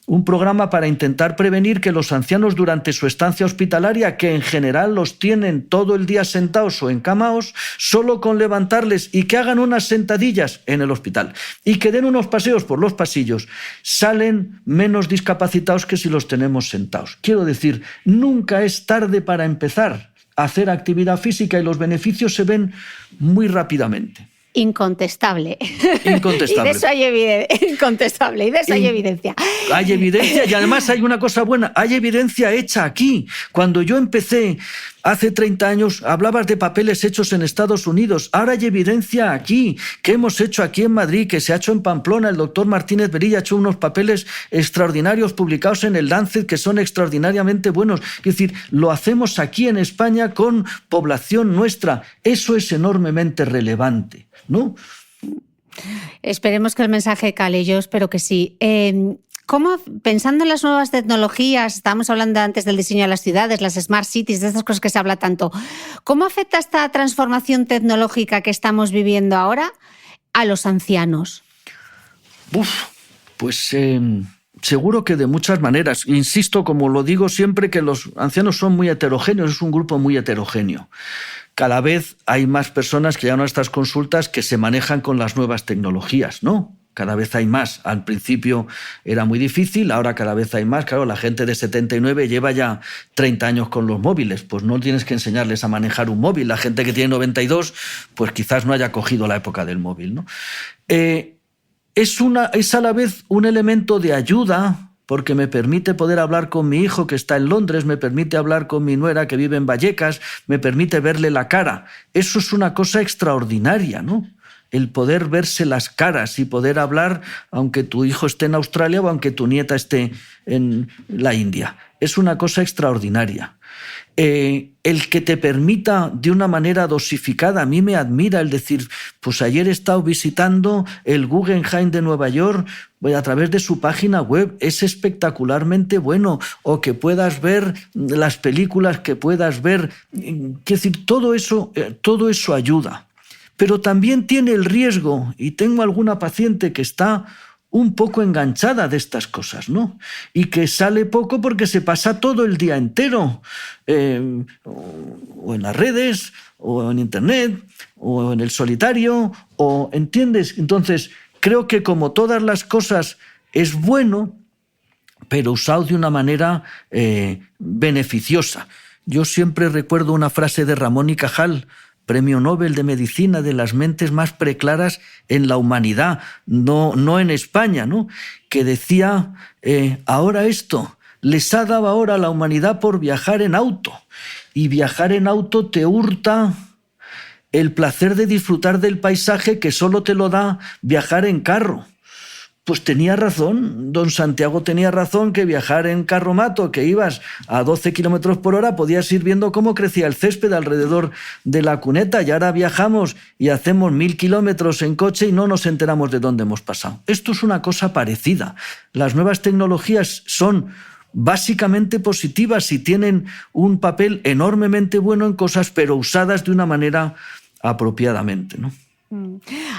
un programa para intentar prevenir que los ancianos durante su estancia hospitalaria, que en general los tienen todo el día sentados o encamados, solo con levantarles y que hagan unas sentadillas en el hospital y que den unos paseos por los pasillos, salen menos discapacitados que si los tenemos sentados. Quiero decir, nunca es tarde para empezar a hacer actividad física y los beneficios se ven muy rápidamente. Incontestable. Incontestable. Y de eso hay incontestable. Y de eso hay evidencia. Hay evidencia y además hay una cosa buena. Hay evidencia hecha aquí. Cuando yo empecé hace 30 años, hablabas de papeles hechos en Estados Unidos. Ahora hay evidencia aquí, que hemos hecho aquí en Madrid, que se ha hecho en Pamplona. El doctor Martínez Berilla ha hecho unos papeles extraordinarios publicados en el Lancet que son extraordinariamente buenos. Es decir, lo hacemos aquí en España con población nuestra. Eso es enormemente relevante, ¿no? Esperemos que el mensaje cale, yo espero que sí. ¿Cómo, pensando en las nuevas tecnologías, estábamos hablando antes del diseño de las ciudades, las smart cities, de estas cosas que se habla tanto, ¿cómo afecta esta transformación tecnológica que estamos viviendo ahora a los ancianos? Pues seguro que de muchas maneras. Insisto, como lo digo siempre, que los ancianos son muy heterogéneos, es un grupo muy heterogéneo. Cada vez hay más personas que llegan a estas consultas que se manejan con las nuevas tecnologías, ¿no? Cada vez hay más. Al principio era muy difícil, ahora cada vez hay más. Claro, la gente de 79 lleva ya 30 años con los móviles, pues no tienes que enseñarles a manejar un móvil. La gente que tiene 92, pues quizás no haya cogido la época del móvil, ¿no? Es a la vez un elemento de ayuda, porque me permite poder hablar con mi hijo que está en Londres, me permite hablar con mi nuera que vive en Vallecas, me permite verle la cara. Eso es una cosa extraordinaria, ¿no? El poder verse las caras y poder hablar aunque tu hijo esté en Australia o aunque tu nieta esté en la India. Es una cosa extraordinaria. El que te permita de una manera dosificada, a mí me admira el decir, pues ayer he estado visitando el Guggenheim de Nueva York a través de su página web, es espectacularmente bueno, o que puedas ver las películas que puedas ver. Quiero decir, todo eso ayuda. Pero también tiene el riesgo, y tengo alguna paciente que está un poco enganchada de estas cosas, ¿no? Y que sale poco porque se pasa todo el día entero, o en las redes, o en internet, o en el solitario, o ¿entiendes? Entonces, creo que como todas las cosas es bueno, pero usado de una manera beneficiosa. Yo siempre recuerdo una frase de Ramón y Cajal, Premio Nobel de Medicina, de las mentes más preclaras en la humanidad, no en España, ¿no? Que decía, ahora esto, les ha dado ahora a la humanidad por viajar en auto, y viajar en auto te hurta el placer de disfrutar del paisaje que solo te lo da viajar en carro. Pues tenía razón, don Santiago tenía razón, que viajar en carromato, que ibas a 12 kilómetros por hora, podías ir viendo cómo crecía el césped alrededor de la cuneta, y ahora viajamos y hacemos 1000 kilómetros en coche y no nos enteramos de dónde hemos pasado. Esto es una cosa parecida. Las nuevas tecnologías son básicamente positivas y tienen un papel enormemente bueno en cosas, pero usadas de una manera apropiadamente, ¿no?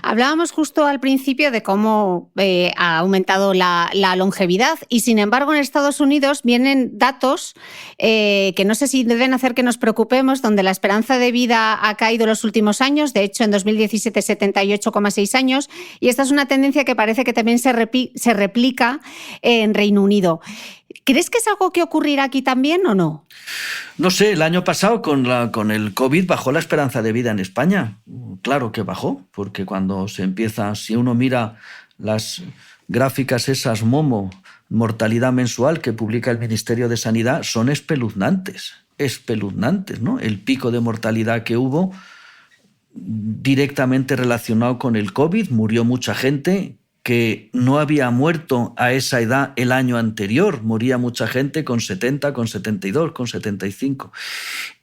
Hablábamos justo al principio de cómo ha aumentado la longevidad, y sin embargo en Estados Unidos vienen datos que no sé si deben hacer que nos preocupemos, donde la esperanza de vida ha caído en los últimos años. De hecho, en 2017 78,6 años, y esta es una tendencia que parece que también se replica en Reino Unido. ¿Crees que es algo que ocurrirá aquí también o no? No sé, el año pasado con el COVID bajó la esperanza de vida en España. Claro que bajó, porque cuando se empieza, si uno mira las gráficas esas Momo, mortalidad mensual que publica el Ministerio de Sanidad, son espeluznantes, ¿no? El pico de mortalidad que hubo directamente relacionado con el COVID, murió mucha gente que no había muerto a esa edad el año anterior. Moría mucha gente con 70, con 72, con 75.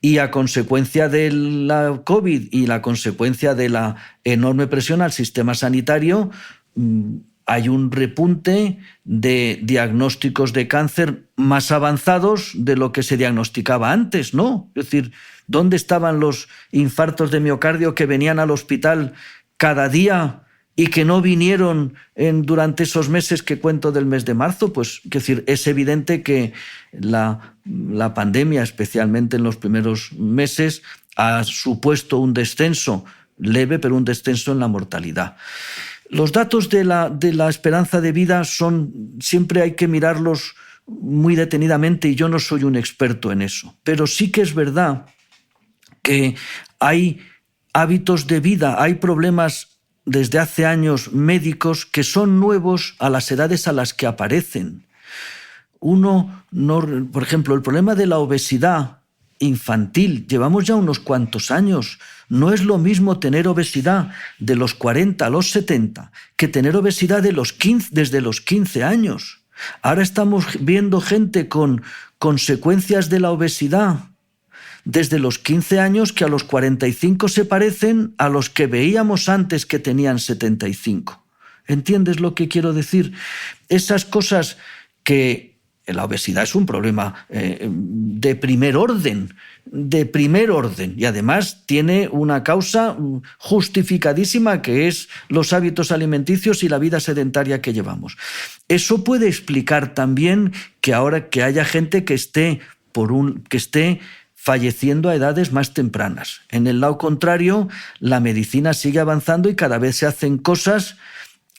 Y a consecuencia de la COVID y la consecuencia de la enorme presión al sistema sanitario, hay un repunte de diagnósticos de cáncer más avanzados de lo que se diagnosticaba antes, ¿no? Es decir, ¿dónde estaban los infartos de miocardio que venían al hospital cada día y que no vinieron durante esos meses que cuento del mes de marzo? Pues es evidente que la pandemia, especialmente en los primeros meses, ha supuesto un descenso leve, pero un descenso en la mortalidad. Los datos de la esperanza de vida siempre hay que mirarlos muy detenidamente, y yo no soy un experto en eso. Pero sí que es verdad que hay hábitos de vida, hay problemas desde hace años médicos que son nuevos a las edades a las que aparecen. Por ejemplo, el problema de la obesidad infantil, llevamos ya unos cuantos años. No es lo mismo tener obesidad de los 40 a los 70 que tener obesidad desde los 15 años. Ahora estamos viendo gente con consecuencias de la obesidad desde los 15 años que a los 45 se parecen a los que veíamos antes que tenían 75. ¿Entiendes lo que quiero decir? Esas cosas que la obesidad es un problema de primer orden, y además tiene una causa justificadísima que es los hábitos alimenticios y la vida sedentaria que llevamos. Eso puede explicar también que ahora que haya gente que esté falleciendo a edades más tempranas. En el lado contrario, la medicina sigue avanzando y cada vez se hacen cosas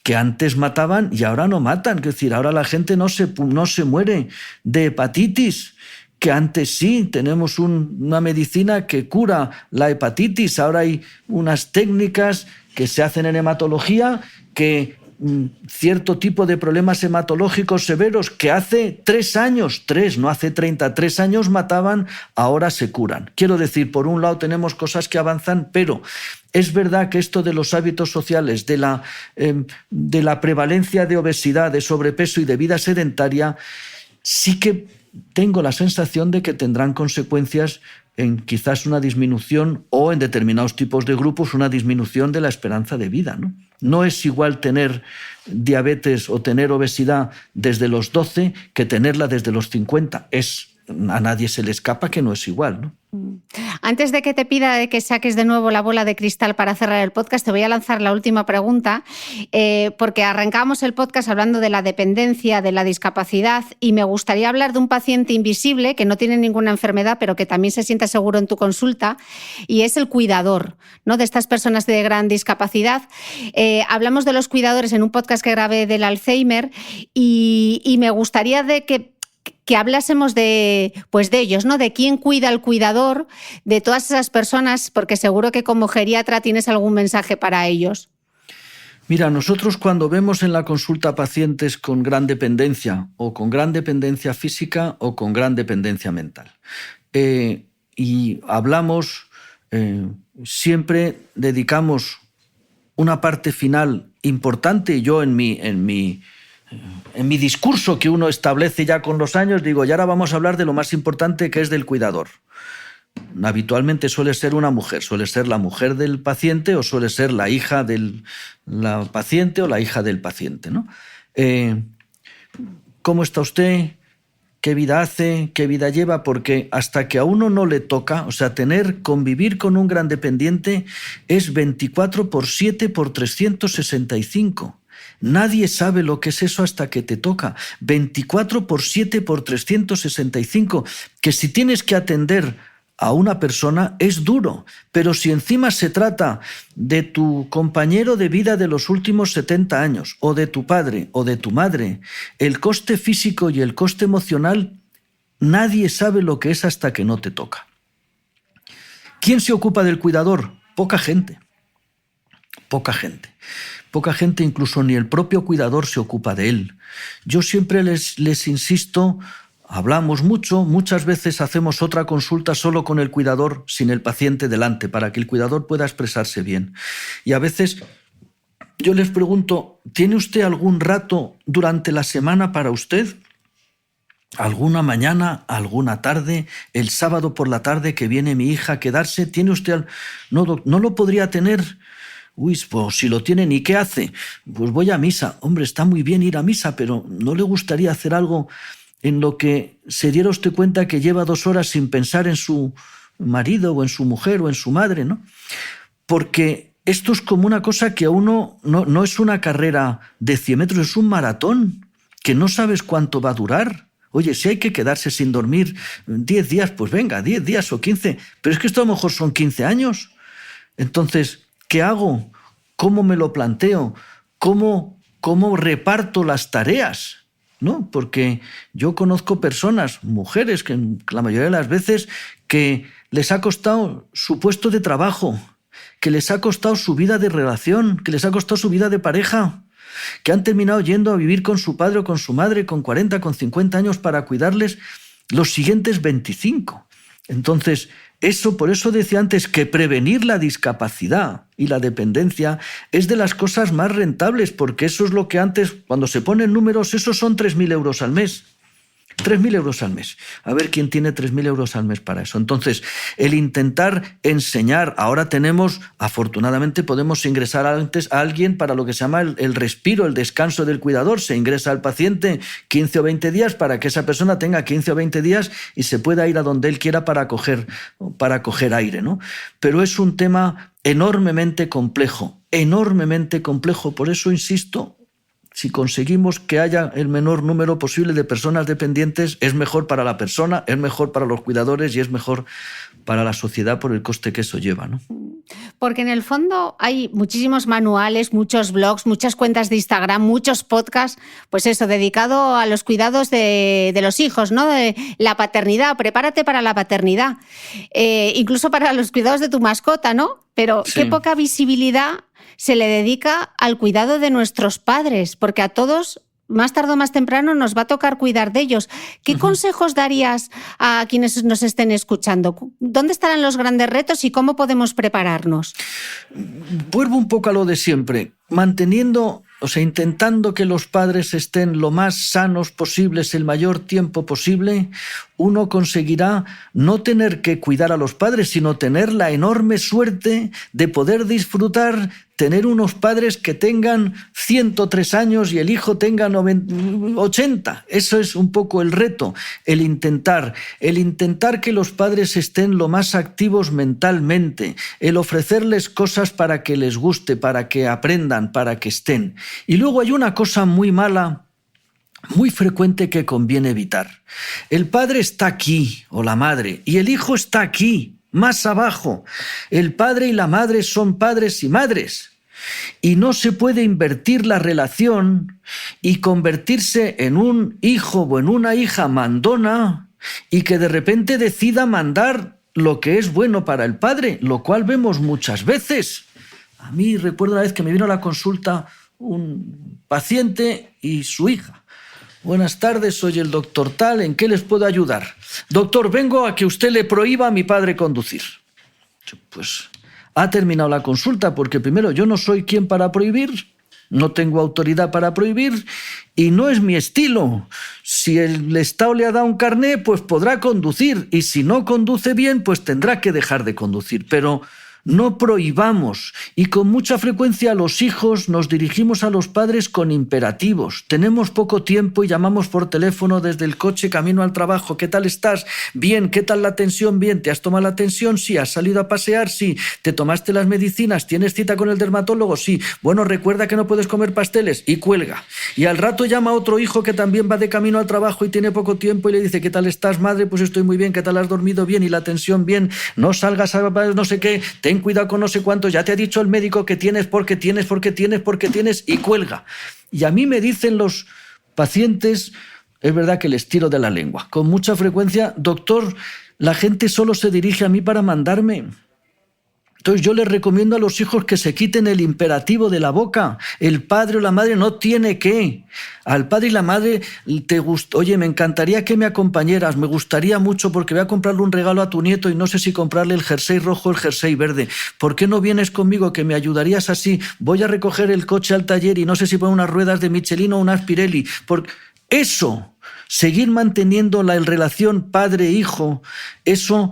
que antes mataban y ahora no matan. Es decir, ahora la gente no se muere de hepatitis, que antes sí. Tenemos una medicina que cura la hepatitis. Ahora hay unas técnicas que se hacen en hematología que cierto tipo de problemas hematológicos severos que hace 3 años, no hace 30, 3 años mataban, ahora se curan. Quiero decir, por un lado tenemos cosas que avanzan, pero es verdad que esto de los hábitos sociales, de la prevalencia de obesidad, de sobrepeso y de vida sedentaria, sí que tengo la sensación de que tendrán consecuencias en quizás una disminución o en determinados tipos de grupos una disminución de la esperanza de vida, ¿no? No es igual tener diabetes o tener obesidad desde los 12 que tenerla desde los 50. A nadie se le escapa que no es igual, ¿no? Antes de que te pida de que saques de nuevo la bola de cristal para cerrar el podcast, te voy a lanzar la última pregunta, porque arrancamos el podcast hablando de la dependencia, de la discapacidad, y me gustaría hablar de un paciente invisible que no tiene ninguna enfermedad, pero que también se siente seguro en tu consulta, y es el cuidador, ¿no?, de estas personas de gran discapacidad. Hablamos de los cuidadores en un podcast que grabé del Alzheimer y me gustaría de que hablásemos de ellos, ¿no? De quién cuida al cuidador, de todas esas personas, porque seguro que como geriatra tienes algún mensaje para ellos. Mira, nosotros cuando vemos en la consulta pacientes con gran dependencia, o con gran dependencia física o con gran dependencia mental, y hablamos, siempre dedicamos una parte final importante. Yo en mi discurso que uno establece ya con los años, digo, y ahora vamos a hablar de lo más importante, que es del cuidador. Habitualmente suele ser una mujer, suele ser la mujer del paciente o suele ser la hija del paciente o la hija del paciente, ¿no? ¿Cómo está usted? ¿Qué vida hace? ¿Qué vida lleva? Porque hasta que a uno no le toca, o sea, convivir con un gran dependiente es 24/7/365. Nadie sabe lo que es eso hasta que te toca. 24/7/365. Que si tienes que atender a una persona es duro, pero si encima se trata de tu compañero de vida de los últimos 70 años, o de tu padre o de tu madre, el coste físico y el coste emocional, nadie sabe lo que es hasta que no te toca. ¿Quién se ocupa del cuidador? Poca gente. Poca gente. Poca gente, incluso ni el propio cuidador se ocupa de él. Yo siempre les insisto, hablamos muchas veces hacemos otra consulta solo con el cuidador, sin el paciente delante, para que el cuidador pueda expresarse bien. Y a veces yo les pregunto, ¿tiene usted algún rato durante la semana para usted? ¿Alguna mañana, alguna tarde, el sábado por la tarde que viene mi hija a quedarse? ¿Tiene usted? No lo podría tener. Uy, pues si lo tienen, ¿y qué hace? Pues voy a misa. Hombre, está muy bien ir a misa, pero ¿no le gustaría hacer algo en lo que se diera usted cuenta que lleva 2 horas sin pensar en su marido o en su mujer o en su madre, ¿no? Porque esto es como una cosa que a uno no es una carrera de 100 metros, es un maratón que no sabes cuánto va a durar. Oye, si hay que quedarse sin dormir 10 días, pues venga, 10 días o 15, pero es que esto a lo mejor son 15 años. Entonces, ¿qué hago? ¿Cómo me lo planteo? ¿Cómo reparto las tareas? ¿No? Porque yo conozco personas, mujeres, que la mayoría de las veces que les ha costado su puesto de trabajo, que les ha costado su vida de relación, que les ha costado su vida de pareja, que han terminado yendo a vivir con su padre o con su madre con 40, con 50 años para cuidarles los siguientes 25. Entonces, por eso decía antes que prevenir la discapacidad y la dependencia es de las cosas más rentables, porque eso es lo que antes, cuando se ponen números, esos son 3.000 euros al mes. 3.000 euros al mes. A ver quién tiene 3.000 euros al mes para eso. Entonces, el intentar enseñar, ahora afortunadamente podemos ingresar antes a alguien para lo que se llama el respiro, el descanso del cuidador. Se ingresa al paciente 15 o 20 días para que esa persona tenga 15 o 20 días y se pueda ir a donde él quiera para coger aire, ¿no? Pero es un tema enormemente complejo. Por eso insisto, si conseguimos que haya el menor número posible de personas dependientes, es mejor para la persona, es mejor para los cuidadores y es mejor para la sociedad por el coste que eso lleva, ¿no? Porque en el fondo hay muchísimos manuales, muchos blogs, muchas cuentas de Instagram, muchos podcasts, pues eso, dedicado a los cuidados de los hijos, ¿no? De la paternidad, prepárate para la paternidad, incluso para los cuidados de tu mascota, ¿no? Pero sí. Qué poca visibilidad se le dedica al cuidado de nuestros padres, porque a todos, más tarde o más temprano, nos va a tocar cuidar de ellos. ¿Qué consejos darías a quienes nos estén escuchando? ¿Dónde estarán los grandes retos y cómo podemos prepararnos? Vuelvo un poco a lo de siempre, intentando que los padres estén lo más sanos posibles el mayor tiempo posible, uno conseguirá no tener que cuidar a los padres, sino tener la enorme suerte de poder disfrutar, tener unos padres que tengan 103 años y el hijo tenga 80. Eso es un poco el reto, el intentar que los padres estén lo más activos mentalmente, el ofrecerles cosas para que les guste, para que aprendan, para que estén. Y luego hay una cosa muy mala, muy frecuente, que conviene evitar. El padre está aquí, o la madre, y el hijo está aquí, más abajo. El padre y la madre son padres y madres. Y no se puede invertir la relación y convertirse en un hijo o en una hija mandona y que de repente decida mandar lo que es bueno para el padre, lo cual vemos muchas veces. A mí recuerdo una vez que me vino a la consulta un paciente y su hija. Buenas tardes, soy el doctor tal, ¿en qué les puedo ayudar? Doctor, vengo a que usted le prohíba a mi padre conducir. Pues ha terminado la consulta, porque primero yo no soy quien para prohibir, no tengo autoridad para prohibir y no es mi estilo. Si el Estado le ha dado un carné, pues podrá conducir, y si no conduce bien, pues tendrá que dejar de conducir, pero no prohibamos. Y con mucha frecuencia los hijos nos dirigimos a los padres con imperativos. Tenemos poco tiempo y llamamos por teléfono desde el coche camino al trabajo. ¿Qué tal estás? Bien. ¿Qué tal la tensión? Bien. ¿Te has tomado la tensión? Sí. ¿Has salido a pasear? Sí. ¿Te tomaste las medicinas? ¿Tienes cita con el dermatólogo? Sí. Bueno, recuerda que no puedes comer pasteles. Y cuelga. Y al rato llama a otro hijo que también va de camino al trabajo y tiene poco tiempo y le dice: ¿qué tal estás, madre? Pues estoy muy bien. ¿Qué tal has dormido? Bien. ¿Y la tensión? Bien. No salgas a no sé qué. Ten cuidado con no sé cuánto, ya te ha dicho el médico que tienes, porque tienes, y cuelga. Y a mí me dicen los pacientes, es verdad que les tiro de la lengua, con mucha frecuencia: doctor, la gente solo se dirige a mí para mandarme. Entonces yo les recomiendo a los hijos que se quiten el imperativo de la boca. El padre o la madre no tiene que. Al padre y la madre oye, me encantaría que me acompañaras, me gustaría mucho porque voy a comprarle un regalo a tu nieto y no sé si comprarle el jersey rojo o el jersey verde. ¿Por qué no vienes conmigo, que me ayudarías así? Voy a recoger el coche al taller y no sé si poner unas ruedas de Michelin o unas Pirelli. Eso, seguir manteniendo la relación padre-hijo, eso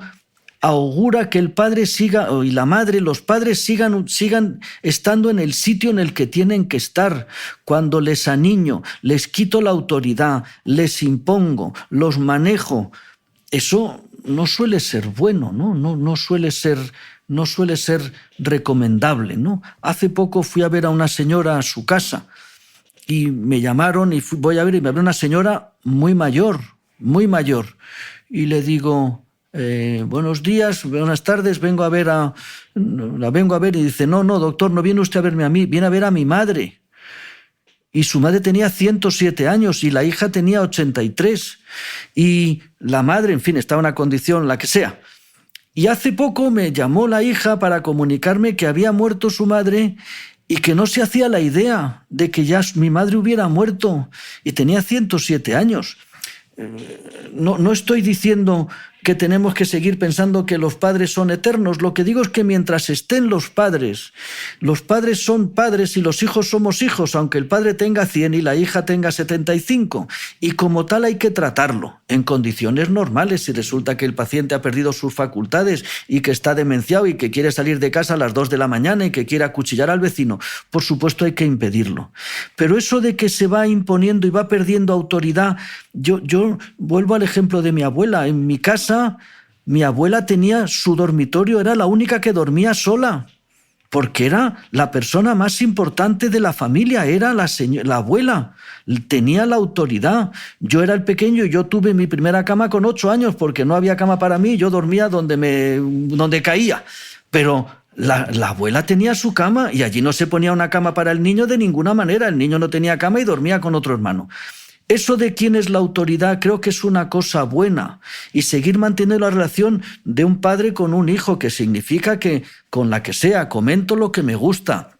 augura que el padre siga, y la madre, los padres sigan estando en el sitio en el que tienen que estar. Cuando les aniño, les quito la autoridad, les impongo, los manejo, eso no suele ser bueno, ¿no? No suele ser recomendable, ¿no? Hace poco fui a ver a una señora a su casa y me llamaron y voy a ver, y me habló una señora muy mayor, y le digo: buenos días, buenas tardes, la vengo a ver, y dice: no, doctor, no viene usted a verme a mí, viene a ver a mi madre. Y su madre tenía 107 años y la hija tenía 83. Y la madre, en fin, estaba en una condición, la que sea. Y hace poco me llamó la hija para comunicarme que había muerto su madre y que no se hacía la idea de que ya mi madre hubiera muerto, y tenía 107 años. No estoy diciendo que tenemos que seguir pensando que los padres son eternos. Lo que digo es que mientras estén los padres son padres y los hijos somos hijos, aunque el padre tenga 100 y la hija tenga 75. Y como tal hay que tratarlo en condiciones normales. Si resulta que el paciente ha perdido sus facultades y que está demenciado y que quiere salir de casa a las 2 de la mañana y que quiere acuchillar al vecino, por supuesto hay que impedirlo. Pero eso de que se va imponiendo y va perdiendo autoridad, yo vuelvo al ejemplo de mi abuela. En mi casa, mi abuela tenía su dormitorio, era la única que dormía sola, porque era la persona más importante de la familia, era la abuela, tenía la autoridad. Yo era el pequeño y yo tuve mi primera cama con 8 años, porque no había cama para mí, yo dormía donde caía. Pero la abuela tenía su cama y allí no se ponía una cama para el niño de ninguna manera. El niño no tenía cama y dormía con otro hermano. Eso de quién es la autoridad creo que es una cosa buena, y seguir manteniendo la relación de un padre con un hijo, que significa que con la que sea comento lo que me gusta,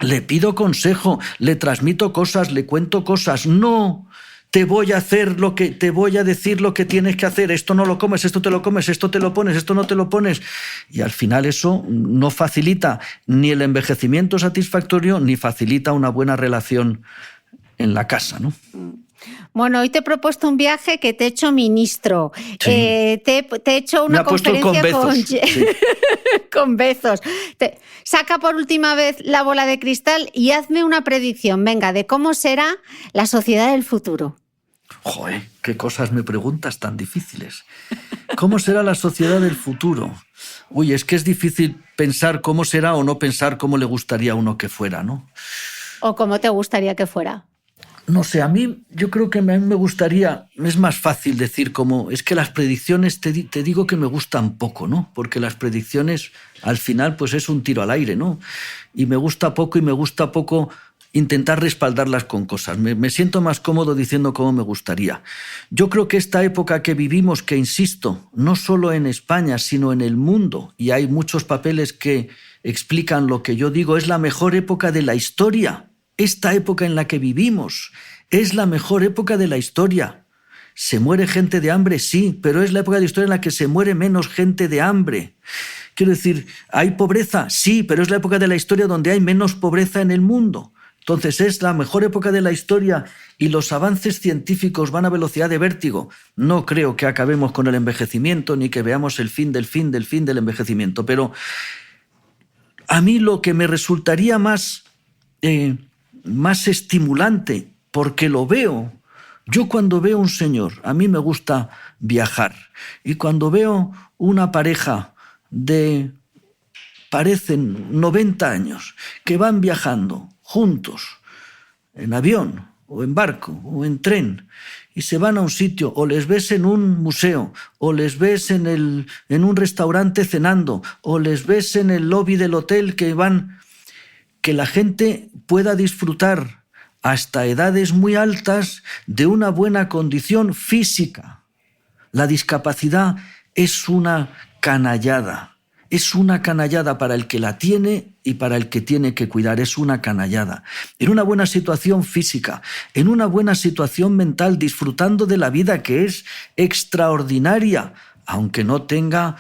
le pido consejo, le transmito cosas, le cuento cosas. No te voy a decir lo que tienes que hacer, esto no lo comes, esto te lo comes, esto te lo pones, esto no te lo pones. Y al final eso no facilita ni el envejecimiento satisfactorio ni facilita una buena relación en la casa, ¿no? Bueno, hoy te he propuesto un viaje que te he hecho ministro. Sí. Te he hecho una conferencia con Bezos. Saca por última vez la bola de cristal y hazme una predicción, venga, de cómo será la sociedad del futuro. Joder, qué cosas me preguntas tan difíciles. ¿Cómo será la sociedad del futuro? Uy, es que es difícil pensar cómo será o no pensar cómo le gustaría a uno que fuera, ¿no? ¿O cómo te gustaría que fuera? No sé, yo creo que a mí me gustaría, es más fácil decir cómo, es que las predicciones te digo que me gustan poco, ¿no? Porque las predicciones al final pues es un tiro al aire, ¿no? Y me gusta poco intentar respaldarlas con cosas. Me siento más cómodo diciendo cómo me gustaría. Yo creo que esta época que vivimos, que insisto, no solo en España, sino en el mundo, y hay muchos papeles que explican lo que yo digo, es la mejor época de la historia. Esta época en la que vivimos es la mejor época de la historia. ¿Se muere gente de hambre? Sí, pero es la época de la historia en la que se muere menos gente de hambre. Quiero decir, ¿hay pobreza? Sí, pero es la época de la historia donde hay menos pobreza en el mundo. Entonces es la mejor época de la historia y los avances científicos van a velocidad de vértigo. No creo que acabemos con el envejecimiento ni que veamos el fin del envejecimiento, pero a mí lo que me resultaría más estimulante, porque lo veo. Yo cuando veo un señor, a mí me gusta viajar, y cuando veo una pareja parecen 90 años, que van viajando juntos, en avión, o en barco, o en tren, y se van a un sitio, o les ves en un museo, o les ves en un restaurante cenando, o les ves en el lobby del hotel que la gente pueda disfrutar hasta edades muy altas de una buena condición física. La discapacidad es una canallada para el que la tiene y para el que tiene que cuidar, es una canallada. En una buena situación física, en una buena situación mental, disfrutando de la vida que es extraordinaria, aunque no tenga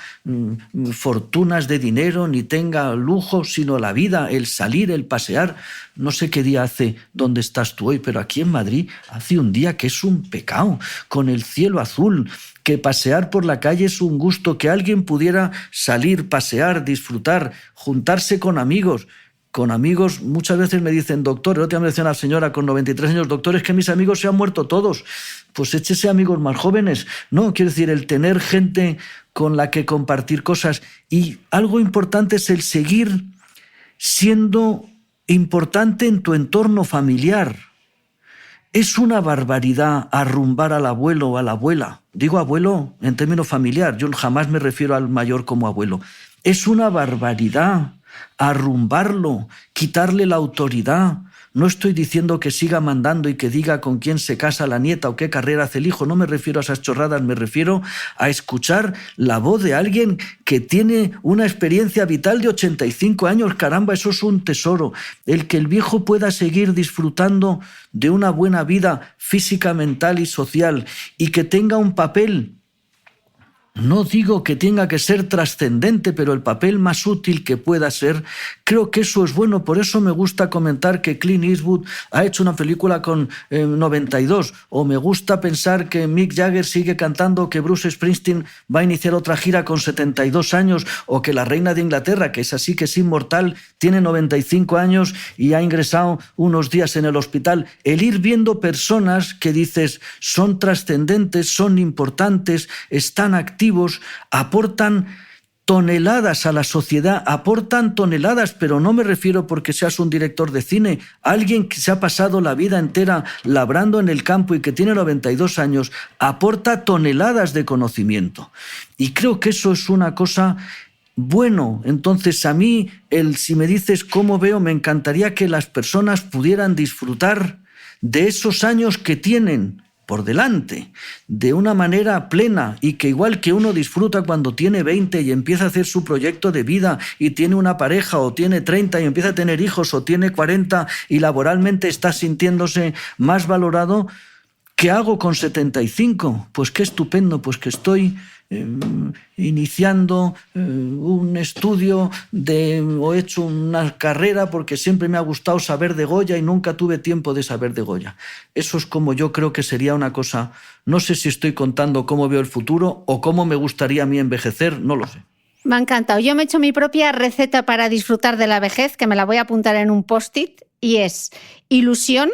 fortunas de dinero ni tenga lujo, sino la vida, el salir, el pasear. No sé qué día hace donde estás tú hoy, pero aquí en Madrid hace un día que es un pecado, con el cielo azul, que pasear por la calle es un gusto, que alguien pudiera salir, pasear, disfrutar, juntarse con amigos. Con amigos, muchas veces me dicen, doctor, el otro día me decía una señora con 93 años, doctor, es que mis amigos se han muerto todos. Pues échese amigos más jóvenes. No, quiero decir, el tener gente con la que compartir cosas. Y algo importante es el seguir siendo importante en tu entorno familiar. Es una barbaridad arrumbar al abuelo o a la abuela. Digo abuelo en términos familiar, yo jamás me refiero al mayor como abuelo. Es una barbaridad arrumbarlo, quitarle la autoridad. No estoy diciendo que siga mandando y que diga con quién se casa la nieta o qué carrera hace el hijo. No me refiero a esas chorradas, me refiero a escuchar la voz de alguien que tiene una experiencia vital de 85 años. Caramba, eso es un tesoro. El que el viejo pueda seguir disfrutando de una buena vida física, mental y social y que tenga un papel. No digo que tenga que ser trascendente, pero el papel más útil que pueda ser, creo que eso es bueno. Por eso me gusta comentar que Clint Eastwood ha hecho una película con 92, o me gusta pensar que Mick Jagger sigue cantando, que Bruce Springsteen va a iniciar otra gira con 72 años, o que la reina de Inglaterra, que es así, que es inmortal, tiene 95 años y ha ingresado unos días en el hospital. El ir viendo personas que dices son trascendentes, son importantes, están activos, aportan toneladas a la sociedad, aportan toneladas, pero no me refiero porque seas un director de cine, alguien que se ha pasado la vida entera labrando en el campo y que tiene 92 años, aporta toneladas de conocimiento. Y creo que eso es una cosa bueno. Entonces a mí, si me dices cómo veo, me encantaría que las personas pudieran disfrutar de esos años que tienen por delante, de una manera plena, y que igual que uno disfruta cuando tiene 20 y empieza a hacer su proyecto de vida y tiene una pareja, o tiene 30 y empieza a tener hijos, o tiene 40 y laboralmente está sintiéndose más valorado, ¿qué hago con 75? Pues qué estupendo, pues que estoy iniciando un estudio o he hecho una carrera porque siempre me ha gustado saber de Goya y nunca tuve tiempo de saber de Goya. Eso es como yo creo que sería una cosa. No sé si estoy contando cómo veo el futuro o cómo me gustaría a mí envejecer, no lo sé. Me ha encantado. Yo me he hecho mi propia receta para disfrutar de la vejez, que me la voy a apuntar en un post-it, y es ilusión,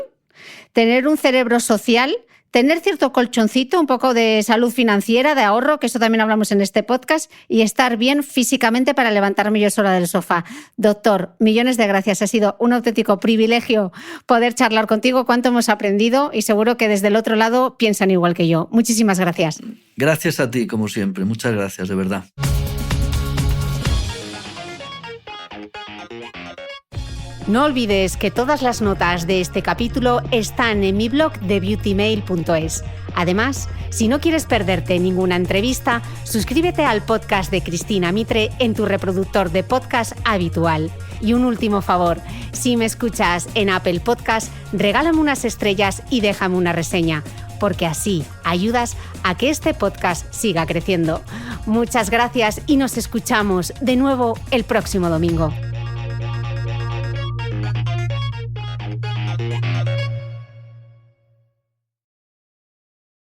tener un cerebro social, tener cierto colchoncito, un poco de salud financiera, de ahorro, que eso también hablamos en este podcast, y estar bien físicamente para levantarme yo sola del sofá. Doctor, millones de gracias. Ha sido un auténtico privilegio poder charlar contigo. Cuánto hemos aprendido, y seguro que desde el otro lado piensan igual que yo. Muchísimas gracias. Gracias a ti, como siempre. Muchas gracias, de verdad. No olvides que todas las notas de este capítulo están en mi blog de beautymail.es. Además, si no quieres perderte ninguna entrevista, suscríbete al podcast de Cristina Mitre en tu reproductor de podcast habitual. Y un último favor, si me escuchas en Apple Podcast, regálame unas estrellas y déjame una reseña, porque así ayudas a que este podcast siga creciendo. Muchas gracias y nos escuchamos de nuevo el próximo domingo.